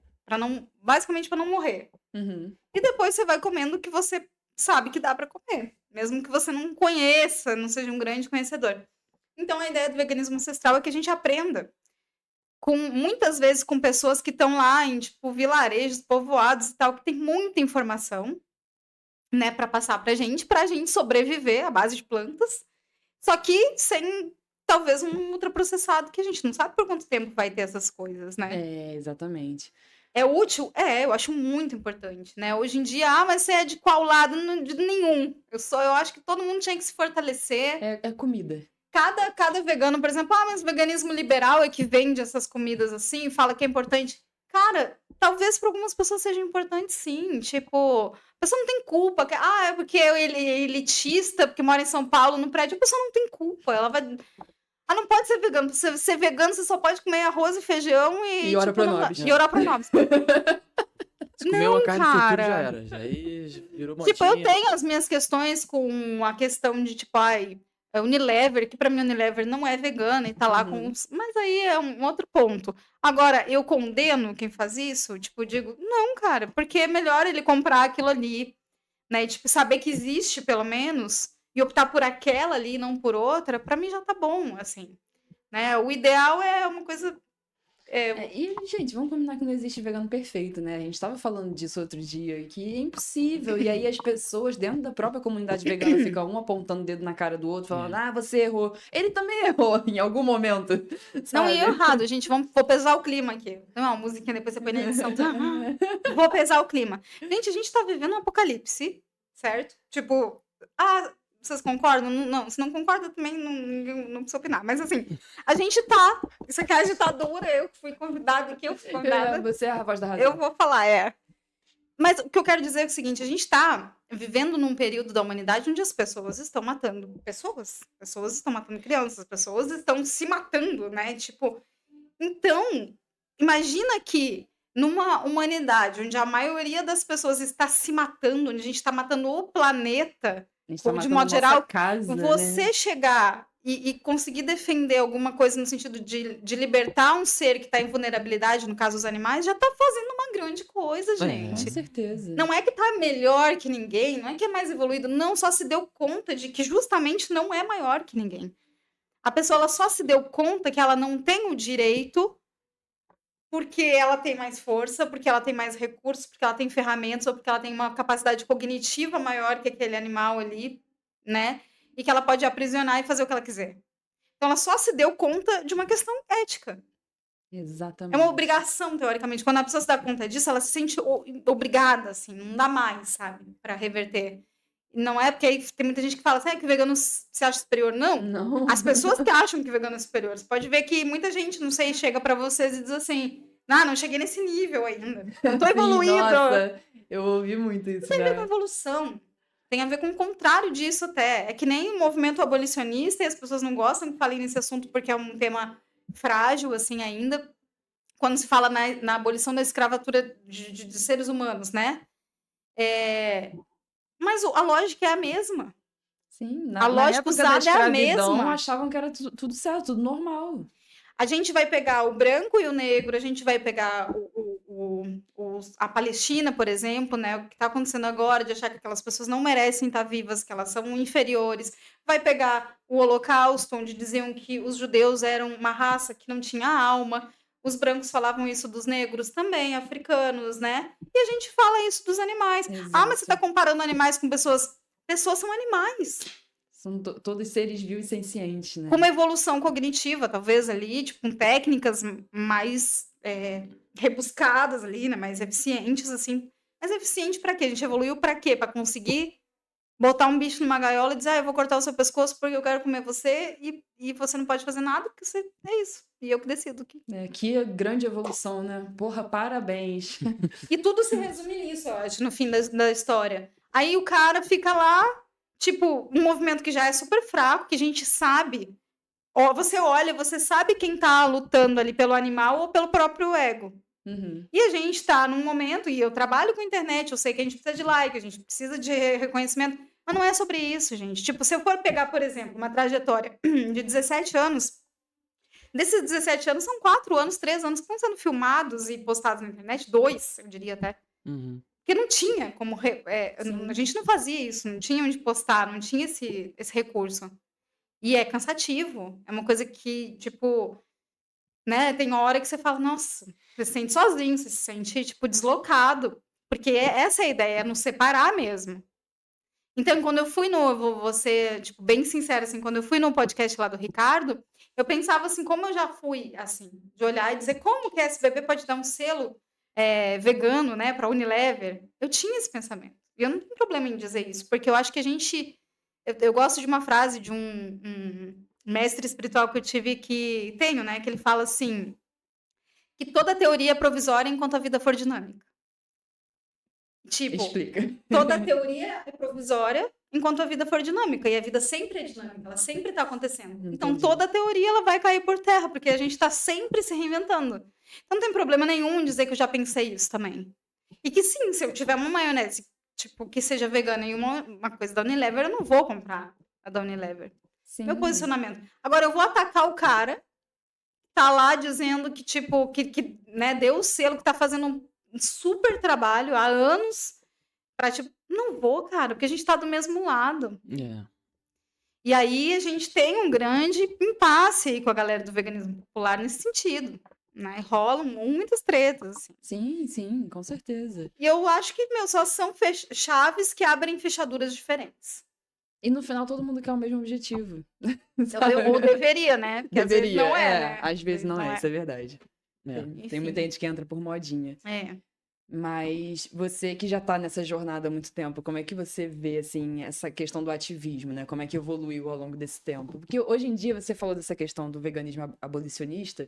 basicamente para não morrer. Uhum. E depois você vai comendo o que você sabe que dá para comer, mesmo que você não conheça, não seja um grande conhecedor. Então a ideia do veganismo ancestral é que a gente aprenda muitas vezes com pessoas que estão lá em tipo vilarejos, povoados e tal, que tem muita informação, né, para passar pra gente sobreviver à base de plantas, só que sem talvez um ultraprocessado que a gente não sabe por quanto tempo vai ter essas coisas, né? É, exatamente. É útil? Eu acho muito importante, né? Hoje em dia, mas você é de qual lado? De nenhum. Eu acho que todo mundo tinha que se fortalecer. É comida. Cada vegano, por exemplo, mas o veganismo liberal é que vende essas comidas assim, fala que é importante. Cara, talvez para algumas pessoas seja importante sim. Tipo, a pessoa não tem culpa. É porque ele é elitista, porque mora em São Paulo, no prédio. A pessoa não tem culpa. Ela vai... não pode ser vegano. Pra você ser vegano, você só pode comer arroz e feijão E ora pro nobis. E orar pro nobis. Se comer uma carne de futuro cara. já era. Já aí virou modinha. Tipo, eu tenho as minhas questões com a questão de, tipo, Unilever, que pra mim Unilever não é vegana e tá lá com... Mas aí é um outro ponto. Agora, eu condeno quem faz isso? Tipo, digo, não, cara, porque é melhor ele comprar aquilo ali, né? E, tipo, saber que existe, pelo menos, e optar por aquela ali, não por outra, pra mim já tá bom, assim. Né? O ideal é uma coisa... E, gente, vamos combinar que não existe vegano perfeito, né? A gente tava falando disso outro dia, que é impossível. E aí as pessoas dentro da própria comunidade vegana ficam um apontando o dedo na cara do outro, falando, você errou. Ele também errou em algum momento. Não, e errado, gente. Vou pesar o clima aqui. Tem uma musiquinha, depois você põe na edição. Vou pesar o clima. Gente, a gente tá vivendo um apocalipse, certo? Tipo, vocês concordam? Não, se não concorda também não precisa opinar. Mas assim, a gente tá. Isso aqui é a ditadura, eu fui convidada aqui, eu fui convidada. Você é a voz da razão. Eu vou falar, Mas o que eu quero dizer é o seguinte, a gente tá vivendo num período da humanidade onde as pessoas estão matando pessoas. Pessoas estão matando crianças, pessoas estão se matando, né? Tipo, então, imagina que numa humanidade onde a maioria das pessoas está se matando, onde a gente está matando o planeta, de modo geral, casa, você chegar e conseguir defender alguma coisa no sentido de libertar um ser que está em vulnerabilidade, no caso os animais, já está fazendo uma grande coisa, gente. Com certeza. Não é que está melhor que ninguém, não é que é mais evoluído, não, só se deu conta de que justamente não é maior que ninguém. A pessoa ela só se deu conta que ela não tem o direito porque ela tem mais força, porque ela tem mais recursos, porque ela tem ferramentas, ou porque ela tem uma capacidade cognitiva maior que aquele animal ali, né? E que ela pode aprisionar e fazer o que ela quiser. Então, ela só se deu conta de uma questão ética. Exatamente. É uma obrigação, teoricamente. Quando a pessoa se dá conta disso, ela se sente obrigada, assim, não dá mais, sabe? Para reverter. Não é porque aí tem muita gente que fala assim, que vegano se acha superior. Não. Não. As pessoas que acham que vegano é superior. Você pode ver que muita gente, não sei, chega para vocês e diz assim, não cheguei nesse nível ainda. Não tô evoluindo. Nossa, eu ouvi muito isso. Tem a ver com evolução. Tem a ver com o contrário disso até. É que nem o movimento abolicionista, e as pessoas não gostam que falem nesse assunto porque é um tema frágil, assim, ainda. Quando se fala na abolição da escravatura de seres humanos, né? Mas a lógica é a mesma. Sim, a lógica usada é a mesma. Achavam que era tudo certo, tudo normal. A gente vai pegar o branco e o negro, a gente vai pegar a Palestina, por exemplo, né? O que está acontecendo agora, de achar que aquelas pessoas não merecem estar vivas, que elas são inferiores. Vai pegar o Holocausto, onde diziam que os judeus eram uma raça que não tinha alma. Os brancos falavam isso dos negros também, africanos, né? E a gente fala isso dos animais. Exato. Mas você está comparando animais com pessoas. Pessoas são animais. São todos seres vivos e sencientes, né? Com uma evolução cognitiva, talvez, ali, tipo, com técnicas mais rebuscadas ali, né? Mais eficientes, assim. Mas eficiente para quê? A gente evoluiu para quê? Para conseguir botar um bicho numa gaiola e dizer, eu vou cortar o seu pescoço porque eu quero comer você e você não pode fazer nada porque você é isso. E eu que decido aqui. Que grande evolução, né? Porra, parabéns. E tudo se resume nisso, eu acho, no fim da história. Aí o cara fica lá, tipo, um movimento que já é super fraco, que a gente sabe. Você olha, você sabe quem tá lutando ali pelo animal ou pelo próprio ego. Uhum. E a gente tá num momento, e eu trabalho com internet, eu sei que a gente precisa de like, a gente precisa de reconhecimento, mas não é sobre isso, gente. Tipo, se eu for pegar, por exemplo, uma trajetória de 17 anos, desses 17 anos, são 4 anos, 3 anos que estão sendo filmados e postados na internet, 2, eu diria até. Uhum. Porque não tinha como... a gente não fazia isso, não tinha onde postar, não tinha esse recurso. E é cansativo. É uma coisa que, tipo... Né? Tem hora que você fala, nossa, você se sente sozinho, você se sente, tipo, deslocado. Porque essa é a ideia, é nos separar mesmo. Então, quando eu fui vou ser, tipo, bem sincera, assim, quando eu fui no podcast lá do Ricardo, eu pensava, assim, como eu já fui, assim, de olhar e dizer, como que a SBB pode dar um selo vegano, né, para Unilever? Eu tinha esse pensamento. E eu não tenho problema em dizer isso, porque eu acho que a gente... Eu gosto de uma frase de um mestre espiritual que eu tive tenho, né? Que ele fala assim, que toda teoria é provisória enquanto a vida for dinâmica. Tipo, explica. Toda teoria é provisória enquanto a vida for dinâmica. E a vida sempre é dinâmica, ela sempre está acontecendo. Então, Entendi. toda a teoria ela vai cair por terra, porque a gente está sempre se reinventando. Então, não tem problema nenhum em dizer que eu já pensei isso também. E que sim, se eu tiver uma maionese, tipo, que seja vegana e uma coisa da Unilever, eu não vou comprar a da Unilever. Sim. Meu posicionamento. Agora, eu vou atacar o cara, tá lá dizendo que, tipo, que né, deu o selo, que tá fazendo um super trabalho há anos pra, tipo, não vou, cara, porque a gente tá do mesmo lado. E aí a gente tem um grande impasse aí com a galera do veganismo popular nesse sentido, né? Rolam muitas tretas, assim. Sim, sim, com certeza. E eu acho que, meu, só são chaves que abrem fechaduras diferentes. E no final todo mundo quer o mesmo objetivo. Ou deveria, né? Porque às vezes Deveria, não é, né? Às vezes não é, isso é verdade. É. Tem muita gente que entra por modinha. É. Mas você que já tá nessa jornada há muito tempo, como é que você vê, assim, essa questão do ativismo, né? Como é que evoluiu ao longo desse tempo? Porque hoje em dia você falou dessa questão do veganismo abolicionista,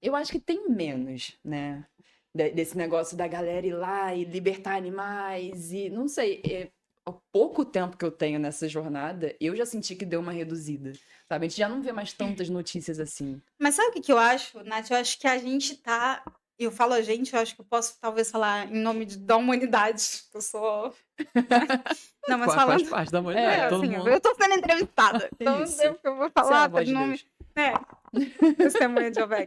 eu acho que tem menos, né? Desse negócio da galera ir lá e libertar animais e, não sei, há pouco tempo que eu tenho nessa jornada, eu já senti que deu uma reduzida, sabe? A gente já não vê mais tantas notícias assim. Mas sabe o que eu acho, Nath? Eu acho que a gente tá. Eu falo a gente, eu acho que eu posso talvez falar em nome da humanidade. Eu sou. Não, mas Faz falando. parte da humanidade, todo assim, mundo. eu tô sendo entrevistada. Então Isso. eu vou Você é a falar voz em de nome. Deus. Testemunha de Jeová.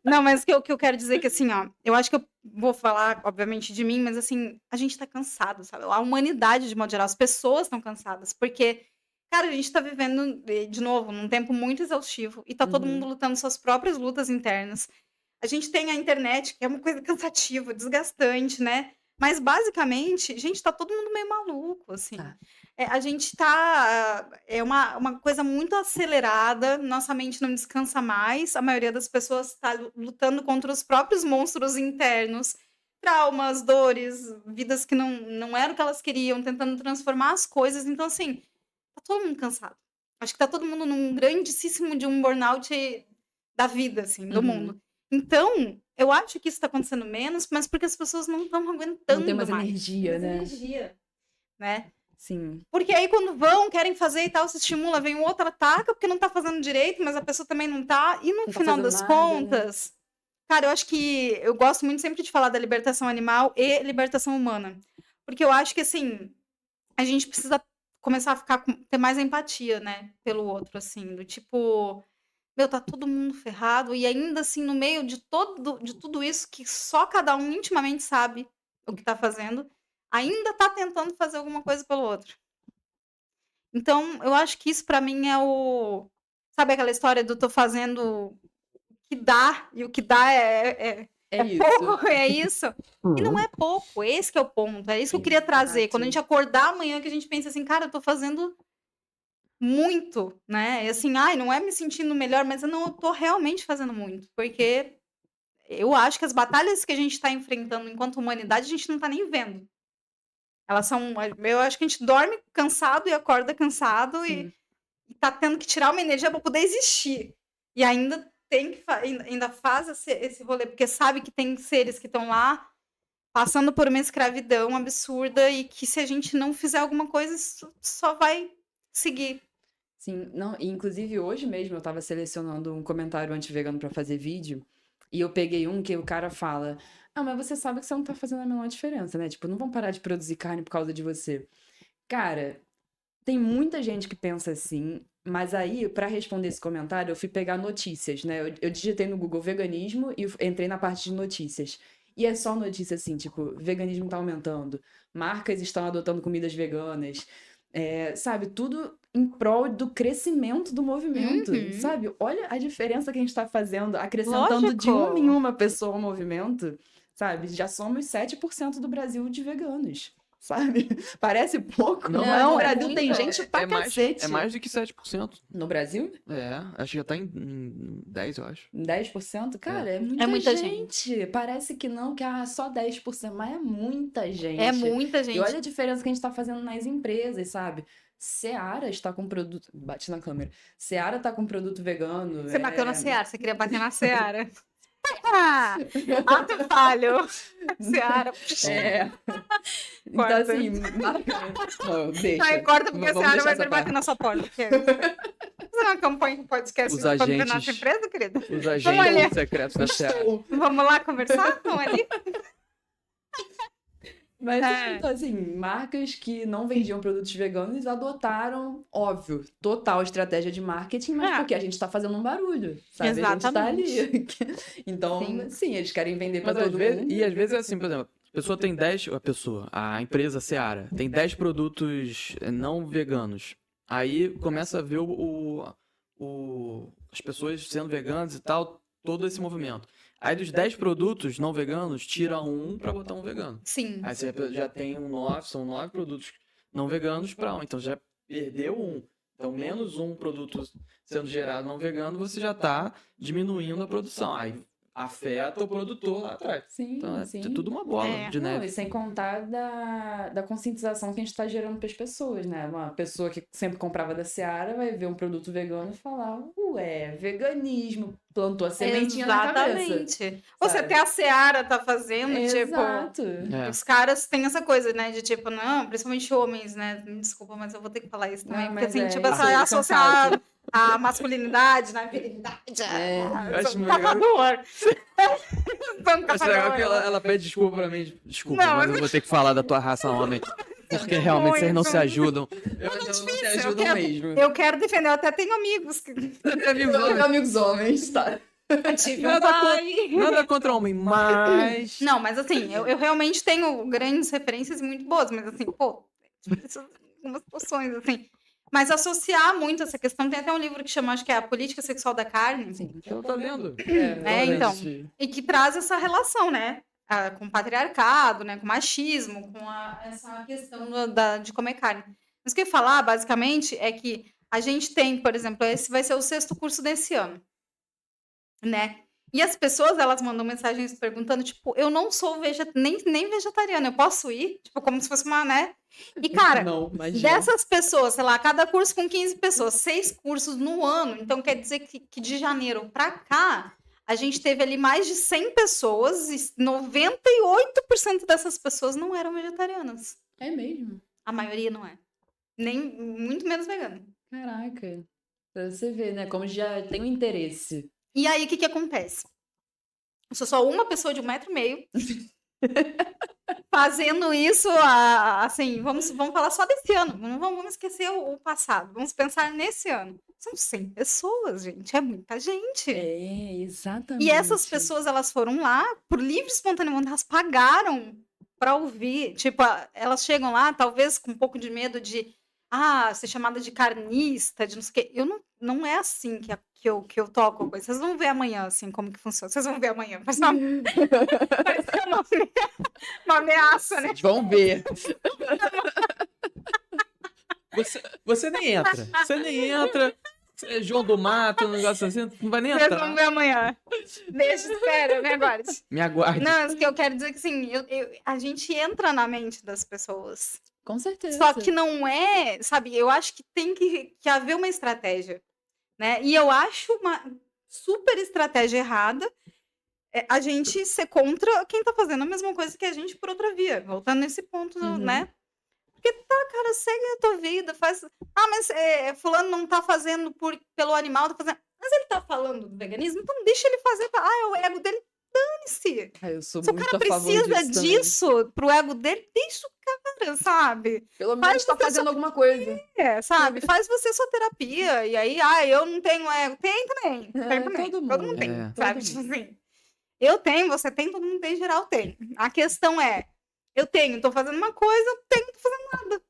Não, mas o que eu quero dizer é que, assim, ó, eu acho que eu vou falar, obviamente, de mim, mas, assim, a gente tá cansado, sabe? A humanidade, de modo geral, as pessoas estão cansadas, porque, cara, a gente tá vivendo, de novo, num tempo muito exaustivo e tá todo mundo lutando suas próprias lutas internas. A gente tem a internet, que é uma coisa cansativa, desgastante, né? Mas, basicamente, gente, tá todo mundo meio maluco, assim. Tá. A gente tá... É uma coisa muito acelerada, nossa mente não descansa mais, a maioria das pessoas tá lutando contra os próprios monstros internos, traumas, dores, vidas que não eram o que elas queriam, tentando transformar as coisas. Então, assim, tá todo mundo cansado. Acho que tá todo mundo num grandíssimo de um burnout da vida, assim, do mundo. Então, eu acho que isso está acontecendo menos, mas porque as pessoas não estão aguentando Não tem mais mais. energia, né? Energia, né? Sim. Porque aí quando vão, querem fazer e tal, se estimula, vem um outro, ataca, porque não tá fazendo direito, mas a pessoa também não tá. E no Não tá final fazendo das nada, contas, cara, eu acho que eu gosto muito sempre de falar da libertação animal e libertação humana. Porque eu acho que, assim, a gente precisa começar a ter mais empatia, né, pelo outro, assim, do tipo, meu, tá todo mundo ferrado, e ainda assim, no meio de tudo isso, que só cada um intimamente sabe o que tá fazendo, ainda tá tentando fazer alguma coisa pelo outro. Então, eu acho que isso pra mim é o... Sabe aquela história do tô fazendo o que dá, e o que dá É isso. pouco, é isso? E não é pouco, esse que é o ponto, é isso que eu queria trazer. Exato. Quando a gente acordar amanhã, que a gente pensa assim, cara, eu tô fazendo muito, né? E assim, ai, não é me sentindo melhor, mas eu tô realmente fazendo muito, porque eu acho que as batalhas que a gente tá enfrentando enquanto humanidade, a gente não tá nem vendo. Elas são... Eu acho que a gente dorme cansado e acorda cansado e tá tendo que tirar uma energia para poder existir. E ainda tem que ainda faz esse rolê, porque sabe que tem seres que estão lá passando por uma escravidão absurda e que se a gente não fizer alguma coisa, isso só vai seguir. Sim, não, e inclusive hoje mesmo eu tava selecionando um comentário anti-vegano pra fazer vídeo, e eu peguei um que o cara fala: Ah, mas você sabe que você não tá fazendo a menor diferença, né? Tipo, não vão parar de produzir carne por causa de você. Cara, tem muita gente que pensa assim, mas aí, pra responder esse comentário, eu fui pegar notícias, né? Eu digitei no Google veganismo e entrei na parte de notícias. E é só notícia assim, tipo, veganismo tá aumentando, marcas estão adotando comidas veganas, sabe? Tudo em prol do crescimento do movimento, sabe? Olha a diferença que a gente tá fazendo, acrescentando de uma em uma pessoa ao movimento, sabe? Já somos 7% do Brasil de veganos. Sabe? Parece pouco, Não, mas no é Brasil muito. tem gente pra cacete. É mais do que 7%. No Brasil? É, acho que já tá em 10, eu acho. 10%? Cara, é muita, É muita gente. Parece que não, que só 10%, mas é muita gente. É muita gente. E olha a diferença que a gente tá fazendo nas empresas, sabe? Seara está com produto... Bate na câmera. Seara tá com produto vegano. Você bateu na Seara, você queria bater na Seara. Ato falho. Seara. É. Então, Corta. assim, não, deixa. Aí corta porque a Vamos Seara deixar vai essa vir bater parte. na sua porta. Fazer uma campanha de podcast Os para a agentes- nossa empresa, querida? Os ali. agentes secretos da Seara. Vamos lá conversar com ele? Mas, É. então, assim, marcas que não vendiam produtos veganos adotaram, óbvio, total estratégia de marketing, mas É. porque a gente tá fazendo um barulho, sabe? A gente tá ali. Então, Sim. sim, eles querem vender pra Mas às todo vezes, mundo. e às vezes é assim, por exemplo, a pessoa tem 10, a empresa Seara, tem 10 produtos não veganos. Aí começa a ver as pessoas sendo veganas e tal, todo esse movimento. Aí dos 10 produtos não veganos, tira um pra botar um vegano. Sim. Aí você já tem são 9 produtos não veganos pra um, então já perdeu um. Então, menos um produto sendo gerado não vegano, você já tá diminuindo a produção. Aí afeta o produtor lá atrás. Sim, Então, é sim. tudo uma bola É. de Não, neve. e sem contar da conscientização que a gente está gerando para as pessoas, né? Uma pessoa que sempre comprava da Seara vai ver um produto vegano e falar, ué, veganismo, plantou a sementinha na cabeça. Exatamente. Você sabe? até a Seara tá fazendo, tipo... Exato. É. Os caras têm essa coisa, né? De tipo, não, principalmente homens, né? Me desculpa, mas eu vou ter que falar isso também. Ah, Porque mas assim, é, tipo, isso essa é um associar fato. a masculinidade, na virilidade. É, eu acho Sou muito legal. cavador. Sou um Acho legal que cavador. ela pede desculpa pra mim. Desculpa, Não, mas eu vou ter que falar da tua raça homem. Porque realmente vocês não se ajudam. não te difícil, eu ajudam quero- mesmo. Eu quero defender, eu até tenho amigos que Amigos, Eu tenho amigos homens, tá? tive um Nada pai. nada contra homem, mas. Não, mas assim, eu realmente tenho grandes referências muito boas, mas assim, pô, algumas posições, assim. Mas associar muito essa questão, tem até um livro que chama, acho que é A Política Sexual da Carne, Sim. Eu tô lendo. então. Esse- e que traz essa relação, né? Com o patriarcado, né? Com o machismo, com essa questão de comer carne. Mas o que eu ia falar, basicamente, é que a gente tem, por exemplo, esse vai ser o 6º curso desse ano, né? E as pessoas, elas mandam mensagens perguntando, tipo, eu não sou nem vegetariana, eu posso ir? Tipo, como se fosse uma, né? E, cara, Não, imagina. dessas pessoas, sei lá, cada curso com 15 pessoas, 6 cursos no ano. Então, quer dizer que de janeiro para cá, a gente teve ali mais de 100 pessoas e 98% dessas pessoas não eram vegetarianas. É mesmo? A maioria não é. Nem muito menos vegana. Caraca. Pra você ver, né? Como já tem um interesse. E aí, o que acontece? Eu sou só uma pessoa de 1,5 m fazendo isso, assim, vamos falar só desse ano. Não vamos esquecer o passado. Vamos pensar nesse ano. São 100 pessoas, gente. É muita gente. É, exatamente. E essas pessoas, elas foram lá, por livre e espontânea vontade, elas pagaram para ouvir. Tipo, elas chegam lá, talvez com um pouco de medo de ser chamada de carnista, de não sei o quê. Não é assim que eu toco a coisa. Vocês vão ver amanhã, assim, como que funciona. Vocês vão ver amanhã. Vai ser uma ameaça, né? Vocês vão ver. Você nem entra. Você nem entra. Você é João do Mato, um negócio assim, não vai nem Vocês vão entrar. ver amanhã. Deixa, espera, me aguarde. Me aguarde. Não, o que eu quero dizer é que, assim, a gente entra na mente das pessoas. Com certeza. Só que não é, sabe? Eu acho que tem que haver uma estratégia, né? E eu acho uma super estratégia errada a gente ser contra quem tá fazendo a mesma coisa que a gente por outra via. Voltando nesse ponto, Uhum. né? Porque cara, segue a tua vida, faz... mas fulano não tá fazendo pelo animal, tá fazendo... Mas ele tá falando do veganismo, então deixa ele fazer. É o ego dele, dane-se. Eu sou Se o muito cara a favor precisa disso também. disso pro ego dele, deixa o cara, sabe? Pelo menos tá você fazendo alguma coisa. Sabe? Faz você sua terapia. E aí, eu não tenho ego. Tem também. Tem também. todo Todo mundo mundo. tem. É. Sabe? Todo Tipo assim. Eu tenho, você tem, todo mundo tem, em geral tem. A questão é, eu tenho, tô fazendo uma coisa, eu tenho, tô fazendo nada.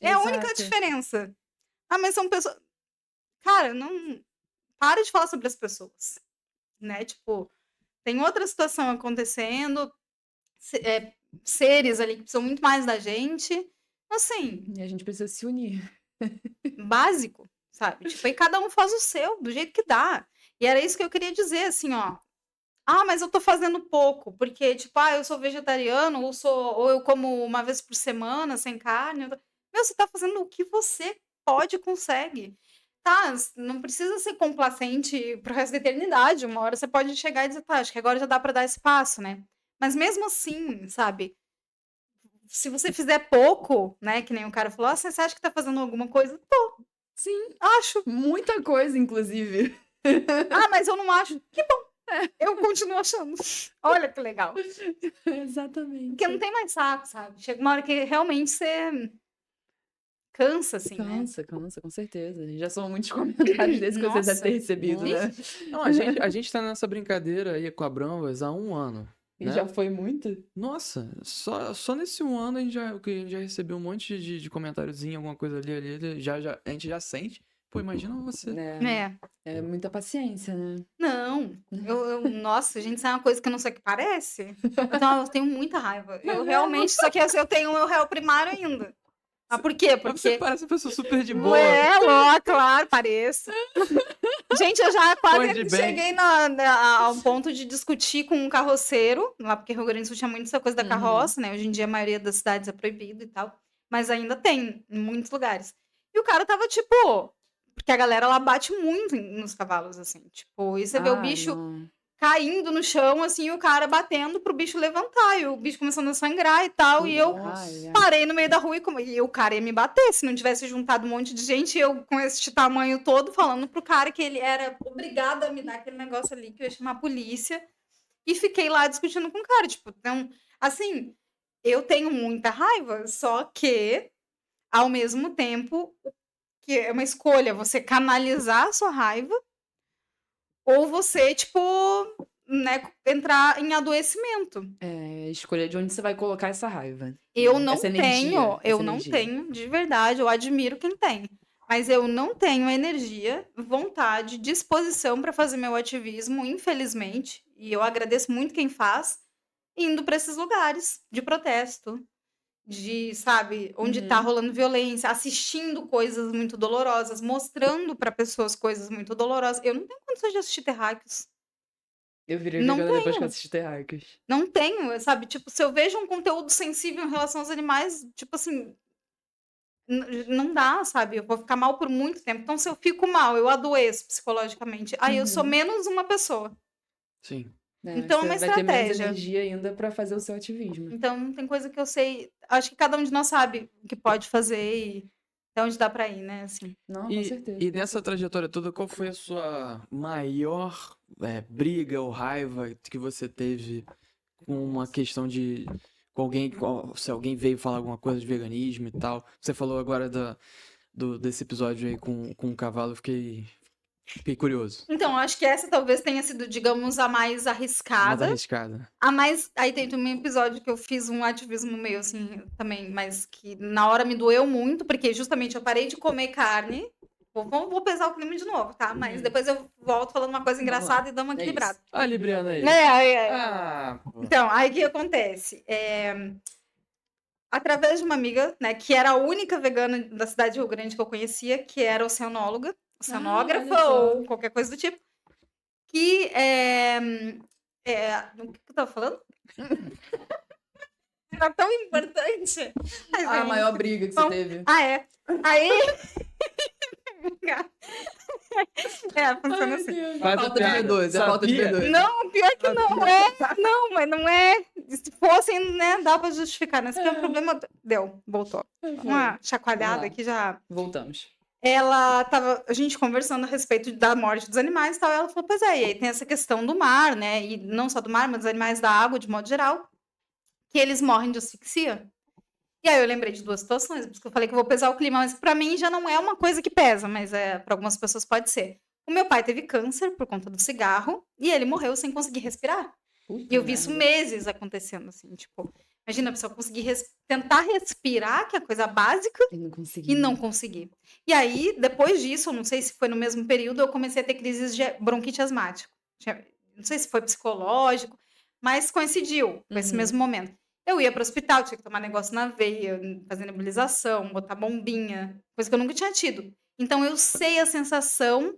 É a única Exato. diferença. Mas são pessoas... Cara, não... Para de falar sobre as pessoas. Né? Tipo, tem outra situação acontecendo, seres ali que precisam muito mais da gente. Assim, E a gente precisa se unir. básico, sabe? Tipo, aí cada um faz o seu, do jeito que dá. E era isso que eu queria dizer, assim, ó. Mas eu tô fazendo pouco, porque, tipo, eu sou vegetariano, ou eu como uma vez por semana, sem carne. Meu, você tá fazendo o que você pode e consegue. tá, não precisa ser complacente pro resto da eternidade. Uma hora você pode chegar e dizer, tá, acho que agora já dá pra dar esse passo, né? Mas mesmo assim, sabe? Se você fizer pouco, né? Que nem o cara falou, você acha que tá fazendo alguma coisa? Tô, Sim, acho. muita coisa, inclusive. Mas eu não acho. Que bom. Eu continuo achando. Olha que legal. Exatamente. Porque não tem mais saco, sabe? Chega uma hora que realmente você cansa, assim, né? Cansa, com certeza. Já são muitos comentários desses que você deve Nossa. ter recebido, né? Não, a gente tá nessa brincadeira aí com a Brambas há 1 ano. E né? já foi muito? Nossa, só nesse 1 ano a gente já recebeu um monte de comentáriozinho, alguma coisa ali, a gente já sente. Pô, imagina você. É muita paciência, né? Não, nossa, gente, isso é uma coisa que eu não sei o que parece. Então, eu tenho muita raiva. Eu realmente, só que eu tenho o meu réu primário ainda. Mas por quê? Mas você Porque. parece uma pessoa super de boa. Claro, pareço. Gente, eu já quase Foi de bem. cheguei ao ponto de discutir com um carroceiro, lá porque Rio Grande do Sul tinha muito essa coisa da carroça, né? Hoje em dia a maioria das cidades é proibido e tal. Mas ainda tem, em muitos lugares. E o cara tava tipo. Porque a galera lá bate muito nos cavalos, assim. Tipo, e você vê o bicho caindo no chão, assim, e o cara batendo pro bicho levantar. E o bicho começando a sangrar e tal. E eu parei no meio da rua e o cara ia me bater. Se não tivesse juntado um monte de gente, eu com esse tamanho todo, falando pro cara que ele era obrigado a me dar aquele negócio ali, que eu ia chamar a polícia. E fiquei lá discutindo com o cara. Tipo, então, assim, eu tenho muita raiva, só que, ao mesmo tempo, que é uma escolha, você canalizar a sua raiva ou você, tipo, né, entrar em adoecimento. Escolher de onde você vai colocar essa raiva. Eu não Essa energia, tenho, de verdade, eu admiro quem tem. Mas eu não tenho energia, vontade, disposição para fazer meu ativismo, infelizmente. E eu agradeço muito quem faz, indo para esses lugares de protesto. Sabe, onde tá rolando violência, assistindo coisas muito dolorosas, mostrando para pessoas coisas muito dolorosas. Eu não tenho condições de assistir terráqueos. Eu virei vegana depois que eu assisti terráqueos. Não tenho, sabe? Tipo, se eu vejo um conteúdo sensível em relação aos animais, tipo assim, não dá, sabe? Eu vou ficar mal por muito tempo. Então, se eu fico mal, eu adoeço psicologicamente, aí eu sou menos uma pessoa. Sim. Então, uma você vai ter menos estratégia. energia ainda pra fazer o seu ativismo. Então, tem coisa que eu sei. Acho que cada um de nós sabe o que pode fazer e até onde dá pra ir, né? Assim. Não, com certeza. E nessa trajetória toda, qual foi a sua maior briga ou raiva que você teve com uma questão de. Com alguém. Se alguém veio falar alguma coisa de veganismo e tal. Você falou agora desse episódio aí com o cavalo, eu fiquei curioso. Então, acho que essa talvez tenha sido, digamos, a mais arriscada. Mais arriscada. A mais. Aí tem um episódio que eu fiz um ativismo meio assim também, mas que na hora me doeu muito, porque justamente eu parei de comer carne. Vou pesar o clima de novo, tá? Mas depois eu volto falando uma coisa engraçada e damos uma equilibrada. Ah, Libriana aí. Então, aí o que acontece? Através de uma amiga, né, que era a única vegana da cidade de Rio Grande que eu conhecia, que era oceanóloga, oceanógrafa ou qualquer coisa do tipo, que o que eu tava falando? Era tão importante. A maior briga que você teve. Aí... funciona assim. Falta de B12, a falta de B12. Não, pior que não é. Não, mas não é. Se fosse, né, dá pra justificar. Nesse é o problema. Deu, voltou. Uma chacoalhada aqui já. Voltamos. A gente conversando a respeito da morte dos animais e tal, ela falou, pois é, e aí tem essa questão do mar, né, e não só do mar, mas dos animais da água, de modo geral, que eles morrem de asfixia. E aí eu lembrei de 2 situações, porque eu falei que eu vou pesar o clima, mas pra mim já não é uma coisa que pesa, mas pra algumas pessoas pode ser. O meu pai teve câncer por conta do cigarro, e ele morreu sem conseguir respirar. E eu vi isso meses acontecendo, assim, tipo... Imagina a pessoa conseguir tentar respirar, que é a coisa básica, e não conseguir. E aí, depois disso, eu não sei se foi no mesmo período, eu comecei a ter crises de bronquite asmática. Não sei se foi psicológico, mas coincidiu com esse mesmo momento. Eu ia para o hospital, tinha que tomar negócio na veia, fazer nebulização, botar bombinha, coisa que eu nunca tinha tido. Então, eu sei a sensação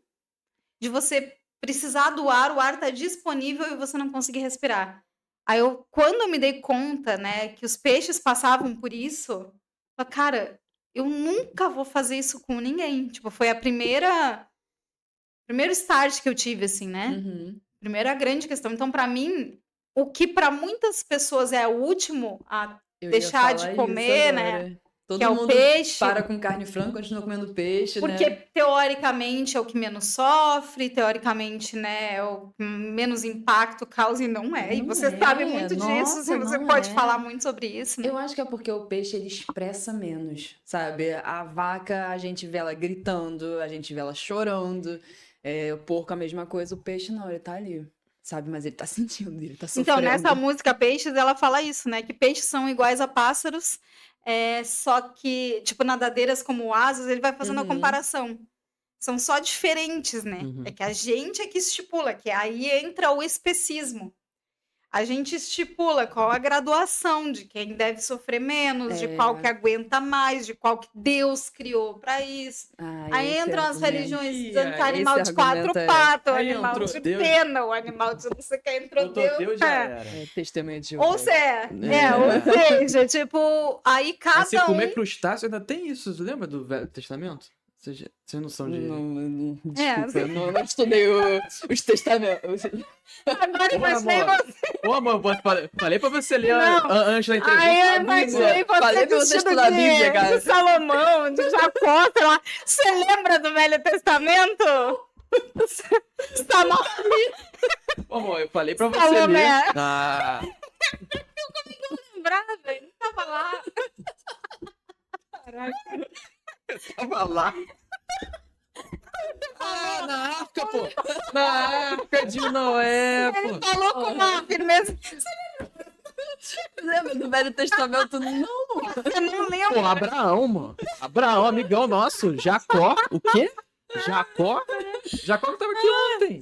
de você precisar do ar, o ar está disponível e você não conseguir respirar. Aí, quando eu me dei conta, né, que os peixes passavam por isso, eu falei, cara, eu nunca vou fazer isso com ninguém. Tipo, foi a primeiro start que eu tive, assim, né? Uhum. Primeira grande questão. Então, pra mim, o que pra muitas pessoas é o último a Eu ia deixar de falar comer, isso né? agora. Todo Que é o mundo peixe. para com carne franca, continua comendo peixe, Porque, né? teoricamente, é o que menos sofre, teoricamente, né, é o que menos impacto causa, e não é. E Não você é. sabe muito disso, Nossa, assim, você não pode é. falar muito sobre isso, né? Eu acho que é porque o peixe ele expressa menos, sabe? A vaca, a gente vê ela gritando, a gente vê ela chorando. O porco, a mesma coisa. O peixe, não, ele tá ali, sabe? Mas ele tá sentindo, ele tá Então, sofrendo. nessa música Peixes, ela fala isso, né? Que peixes são iguais a pássaros, só que, tipo, nadadeiras como asas, ele vai fazendo a Uhum. comparação. São só diferentes, né? Uhum. É que a gente é que estipula, que aí entra o especismo. A gente estipula qual a graduação de quem deve sofrer menos, de qual que aguenta mais, de qual que Deus criou para isso. Aí esse entram as argumento. religiões dizendo que o animal Esse de quatro argumento patas, o Aí animal entrou de Deus. pena, o animal de não sei o que, entrou Deus. já era. Testemunho de Ou Jeová. seja, tipo, aí Mas se cada comer um... crustáceo, ainda tem isso. Você lembra do Velho Testamento? Vocês não são de... Desculpa, eu não estudei os testamentos. Agora Ô, imaginei amor. você... Ô, amor, falei pra você ler Não. antes da entrevista. Aí eu a Bíblia. imaginei Falei pra você estudar a Bíblia, cara. de Salomão, de Jacó, sei lá. Você lembra do Velho Testamento? Está mal Ô, amor, eu falei pra você Salomé. ler. Ah, lembrada, ele não tava lá. Caraca. tava lá. Ah, na arca, pô. Na arca de Noé, Ele pô. falou com uma firmeza. Lembra do Velho Testamento? Não. Você não lembra? Pô, Abraão, mano. Abraão, amigão nosso. Jacó. O quê? Jacó? Jacó que tava aqui ontem.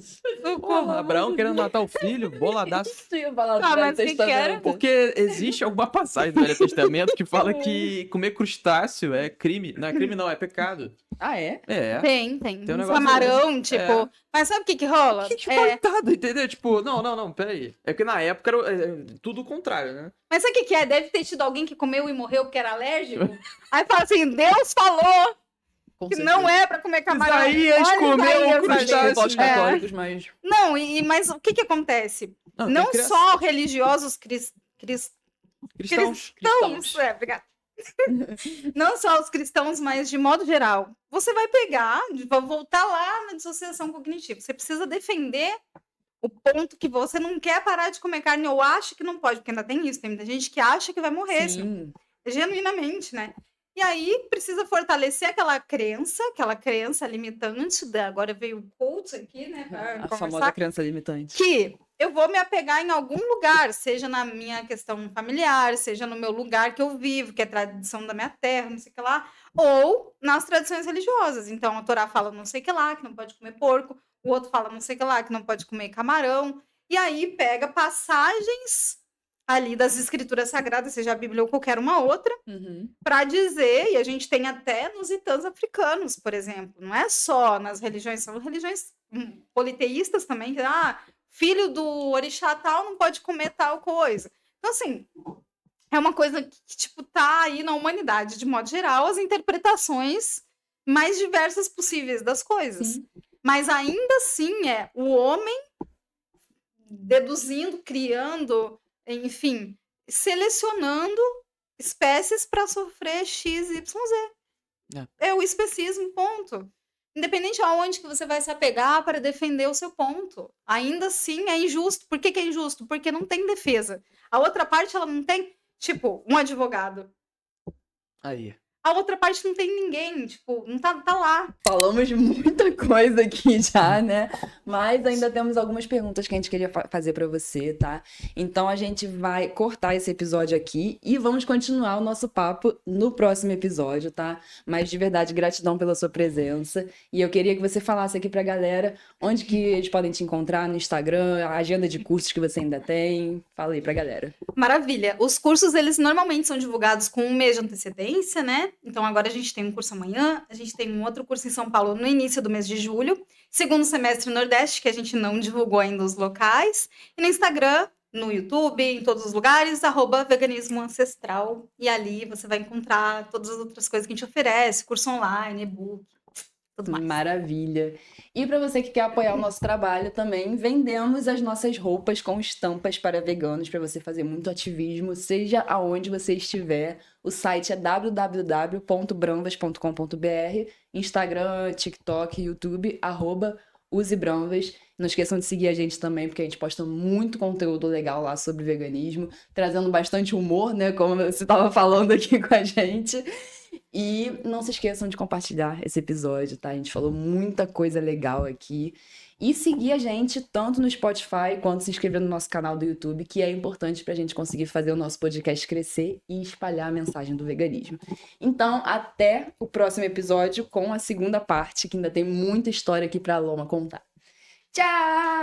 Porra, Abraão querendo matar o filho, boladaço. Tu ia falar do Ah, Velho mas o que que era? Testamento? Porque existe alguma passagem do Velho Testamento que fala que comer crustáceo é crime. Não é crime, não, é pecado. Ah, é? É. Tem. Tem um Um negócio camarão, tipo. É. Mas sabe o que rola? Que coitado, entendeu? Tipo, não, peraí. É porque na época era tudo o contrário, né? Mas sabe o que é? Deve ter tido alguém que comeu e morreu porque era alérgico. Aí fala assim: Deus falou Com que certeza. não é pra comer camarão. Isaías Olha comeu Isaías o ali. crustáceo. Votos católicos, mas... Não, mas o que acontece? Não tem só religiosos cristãos. cristãos, obrigada. Não só os cristãos, mas de modo geral. Você vai pegar, vai voltar lá na dissociação cognitiva. Você precisa defender o ponto que você não quer parar de comer carne ou acha que não pode, porque ainda tem isso, tem muita gente que acha que vai morrer, Sim. genuinamente, né? E aí precisa fortalecer aquela crença limitante, agora veio o coach aqui, né, pra A conversar, famosa crença limitante. que eu vou me apegar em algum lugar, seja na minha questão familiar, seja no meu lugar que eu vivo, que é tradição da minha terra, não sei o que lá, ou nas tradições religiosas. Então, a Torá fala não sei o que lá, que não pode comer porco, o outro fala não sei o que lá, que não pode comer camarão, e aí pega passagens ali das escrituras sagradas, seja a Bíblia ou qualquer uma outra, Uhum. para dizer, e a gente tem até nos itãs africanos, por exemplo, não é só nas religiões, são religiões politeístas também, que, filho do orixá tal não pode comer tal coisa. Então, assim, é uma coisa que, tipo, tá aí na humanidade, de modo geral, as interpretações mais diversas possíveis das coisas. Sim. Mas ainda assim é o homem deduzindo, criando, enfim, selecionando espécies para sofrer X, Y, Z. É o especismo, ponto. Independente aonde que você vai se apegar para defender o seu ponto. Ainda assim é injusto. Por que é injusto? Porque não tem defesa. A outra parte, ela não tem, tipo, um advogado. Aí. A outra parte não tem ninguém, tipo, não tá lá. Falamos de muita coisa aqui já, né? Mas ainda temos algumas perguntas que a gente queria fazer pra você, tá? Então a gente vai cortar esse episódio aqui e vamos continuar o nosso papo no próximo episódio, tá? Mas de verdade, gratidão pela sua presença. E eu queria que você falasse aqui pra galera onde que eles podem te encontrar no Instagram, a agenda de cursos que você ainda tem. Fala aí pra galera. Maravilha. Os cursos, eles normalmente são divulgados com um mês de antecedência, né? Então, agora a gente tem um curso amanhã, a gente tem um outro curso em São Paulo no início do mês de julho, segundo semestre Nordeste, que a gente não divulgou ainda os locais, e no Instagram, no YouTube, em todos os lugares, @veganismo ancestral. E ali você vai encontrar todas as outras coisas que a gente oferece, curso online, e-book, tudo mais. Maravilha. E para você que quer apoiar o nosso trabalho também, vendemos as nossas roupas com estampas para veganos, para você fazer muito ativismo, seja aonde você estiver. O site é www.branvas.com.br, Instagram, TikTok, YouTube, @usebranvas. Não esqueçam de seguir a gente também, porque a gente posta muito conteúdo legal lá sobre veganismo, trazendo bastante humor, né? Como você estava falando aqui com a gente. E não se esqueçam de compartilhar esse episódio, tá? A gente falou muita coisa legal aqui. E seguir a gente tanto no Spotify quanto se inscrever no nosso canal do YouTube, que é importante pra gente conseguir fazer o nosso podcast crescer e espalhar a mensagem do veganismo. Então, até o próximo episódio com a segunda parte, que ainda tem muita história aqui pra Loma contar. Tchau!